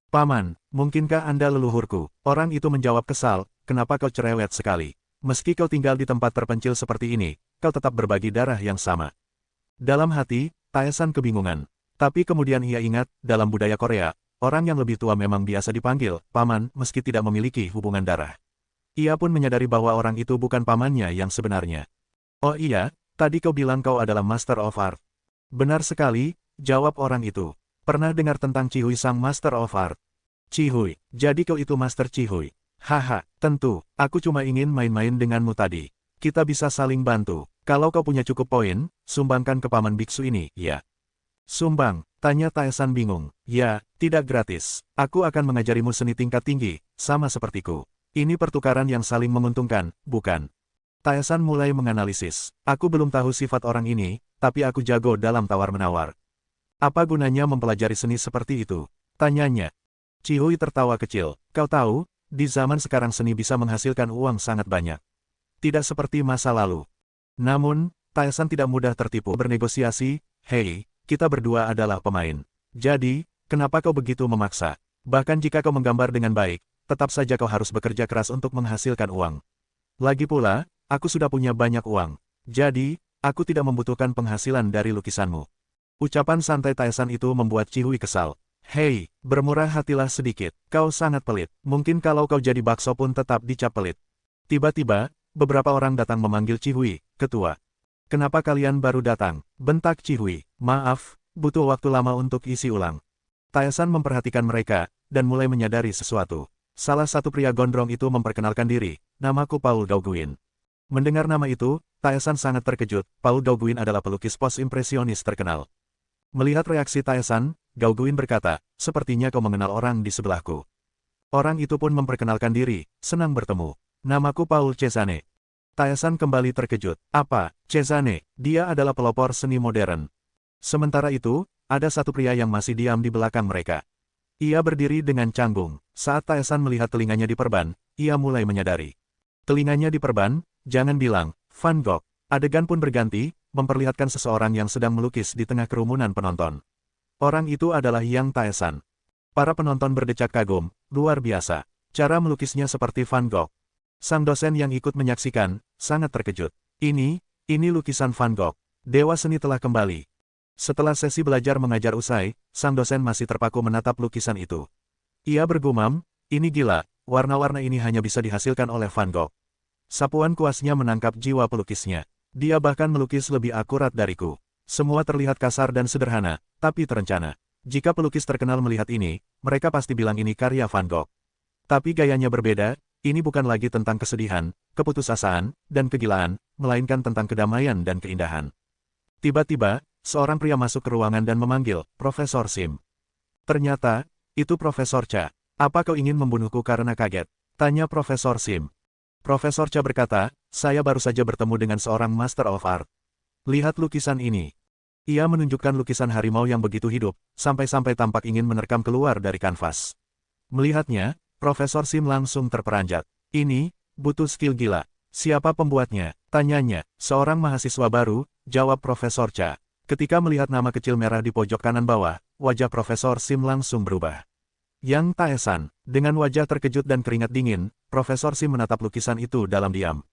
Paman, mungkinkah Anda leluhurku? Orang itu menjawab kesal, kenapa kau cerewet sekali? Meski kau tinggal di tempat terpencil seperti ini, kau tetap berbagi darah yang sama. Dalam hati, Taesan kebingungan. Tapi kemudian ia ingat, dalam budaya Korea, orang yang lebih tua memang biasa dipanggil paman meski tidak memiliki hubungan darah. Ia pun menyadari bahwa orang itu bukan pamannya yang sebenarnya. Oh iya, tadi kau bilang kau adalah Master of Art. Benar sekali, jawab orang itu. Pernah dengar tentang Cihui sang Master of Art? Cihui, jadi kau itu Master Cihui. Haha, tentu, aku cuma ingin main-main denganmu tadi. Kita bisa saling bantu. Kalau kau punya cukup poin, sumbangkan ke paman biksu ini, ya. Sumbang, tanya Taesan bingung. Ya, tidak gratis. Aku akan mengajarimu seni tingkat tinggi, sama sepertiku. Ini pertukaran yang saling menguntungkan, bukan? Taesan mulai menganalisis. Aku belum tahu sifat orang ini, tapi aku jago dalam tawar-menawar. Apa gunanya mempelajari seni seperti itu? Tanyanya. Cihui tertawa kecil. Kau tahu, di zaman sekarang seni bisa menghasilkan uang sangat banyak. Tidak seperti masa lalu. Namun, Taesan tidak mudah tertipu bernegosiasi. Hei, kita berdua adalah pemain. Jadi, kenapa kau begitu memaksa? Bahkan jika kau menggambar dengan baik, tetap saja kau harus bekerja keras untuk menghasilkan uang. Lagi pula, aku sudah punya banyak uang. Jadi, aku tidak membutuhkan penghasilan dari lukisanmu. Ucapan santai Taesan itu membuat Cihui kesal. Hei, bermurah hatilah sedikit. Kau sangat pelit. Mungkin kalau kau jadi bakso pun tetap dicap pelit. Tiba-tiba, beberapa orang datang memanggil Cihui, ketua. Kenapa kalian baru datang? Bentak Cihui. Maaf, butuh waktu lama untuk isi ulang. Taesan memperhatikan mereka, dan mulai menyadari sesuatu. Salah satu pria gondrong itu memperkenalkan diri. Namaku Paul Gauguin. Mendengar nama itu, Taesan sangat terkejut. Paul Gauguin adalah pelukis pos-impresionis terkenal. Melihat reaksi Taesan, Gauguin berkata, sepertinya kau mengenal orang di sebelahku. Orang itu pun memperkenalkan diri, senang bertemu. Namaku Paul Cezanne. Taesan kembali terkejut. Apa, Cezanne? Dia adalah pelopor seni modern. Sementara itu, ada satu pria yang masih diam di belakang mereka. Ia berdiri dengan canggung. Saat Taesan melihat telinganya diperban, ia mulai menyadari. Telinganya diperban, jangan bilang, Van Gogh. Adegan pun berganti, memperlihatkan seseorang yang sedang melukis di tengah kerumunan penonton. Orang itu adalah Yang Taesan. Para penonton berdecak kagum, luar biasa. Cara melukisnya seperti Van Gogh. Sang dosen yang ikut menyaksikan, sangat terkejut. Ini lukisan Van Gogh. Dewa seni telah kembali. Setelah sesi belajar mengajar usai, sang dosen masih terpaku menatap lukisan itu. Ia bergumam, ini gila, warna-warna ini hanya bisa dihasilkan oleh Van Gogh. Sapuan kuasnya menangkap jiwa pelukisnya. Dia bahkan melukis lebih akurat dariku. Semua terlihat kasar dan sederhana, tapi terencana. Jika pelukis terkenal melihat ini, mereka pasti bilang ini karya Van Gogh. Tapi gayanya berbeda, ini bukan lagi tentang kesedihan, keputusasaan, dan kegilaan, melainkan tentang kedamaian dan keindahan. Tiba-tiba, seorang pria masuk ke ruangan dan memanggil, Profesor Sim. Ternyata, itu Profesor Cha. Apa kau ingin membunuhku karena kaget? Tanya Profesor Sim. Profesor Cha berkata, saya baru saja bertemu dengan seorang Master of Art. Lihat lukisan ini. Ia menunjukkan lukisan harimau yang begitu hidup, sampai-sampai tampak ingin menerkam keluar dari kanvas. Melihatnya, Profesor Sim langsung terperanjat. Ini, butuh skill gila. Siapa pembuatnya? Tanyanya. Seorang mahasiswa baru, jawab Profesor Cha. Ketika melihat nama kecil merah di pojok kanan bawah, wajah Profesor Sim langsung berubah. Yang Taesan, dengan wajah terkejut dan keringat dingin, Profesor Sim menatap lukisan itu dalam diam.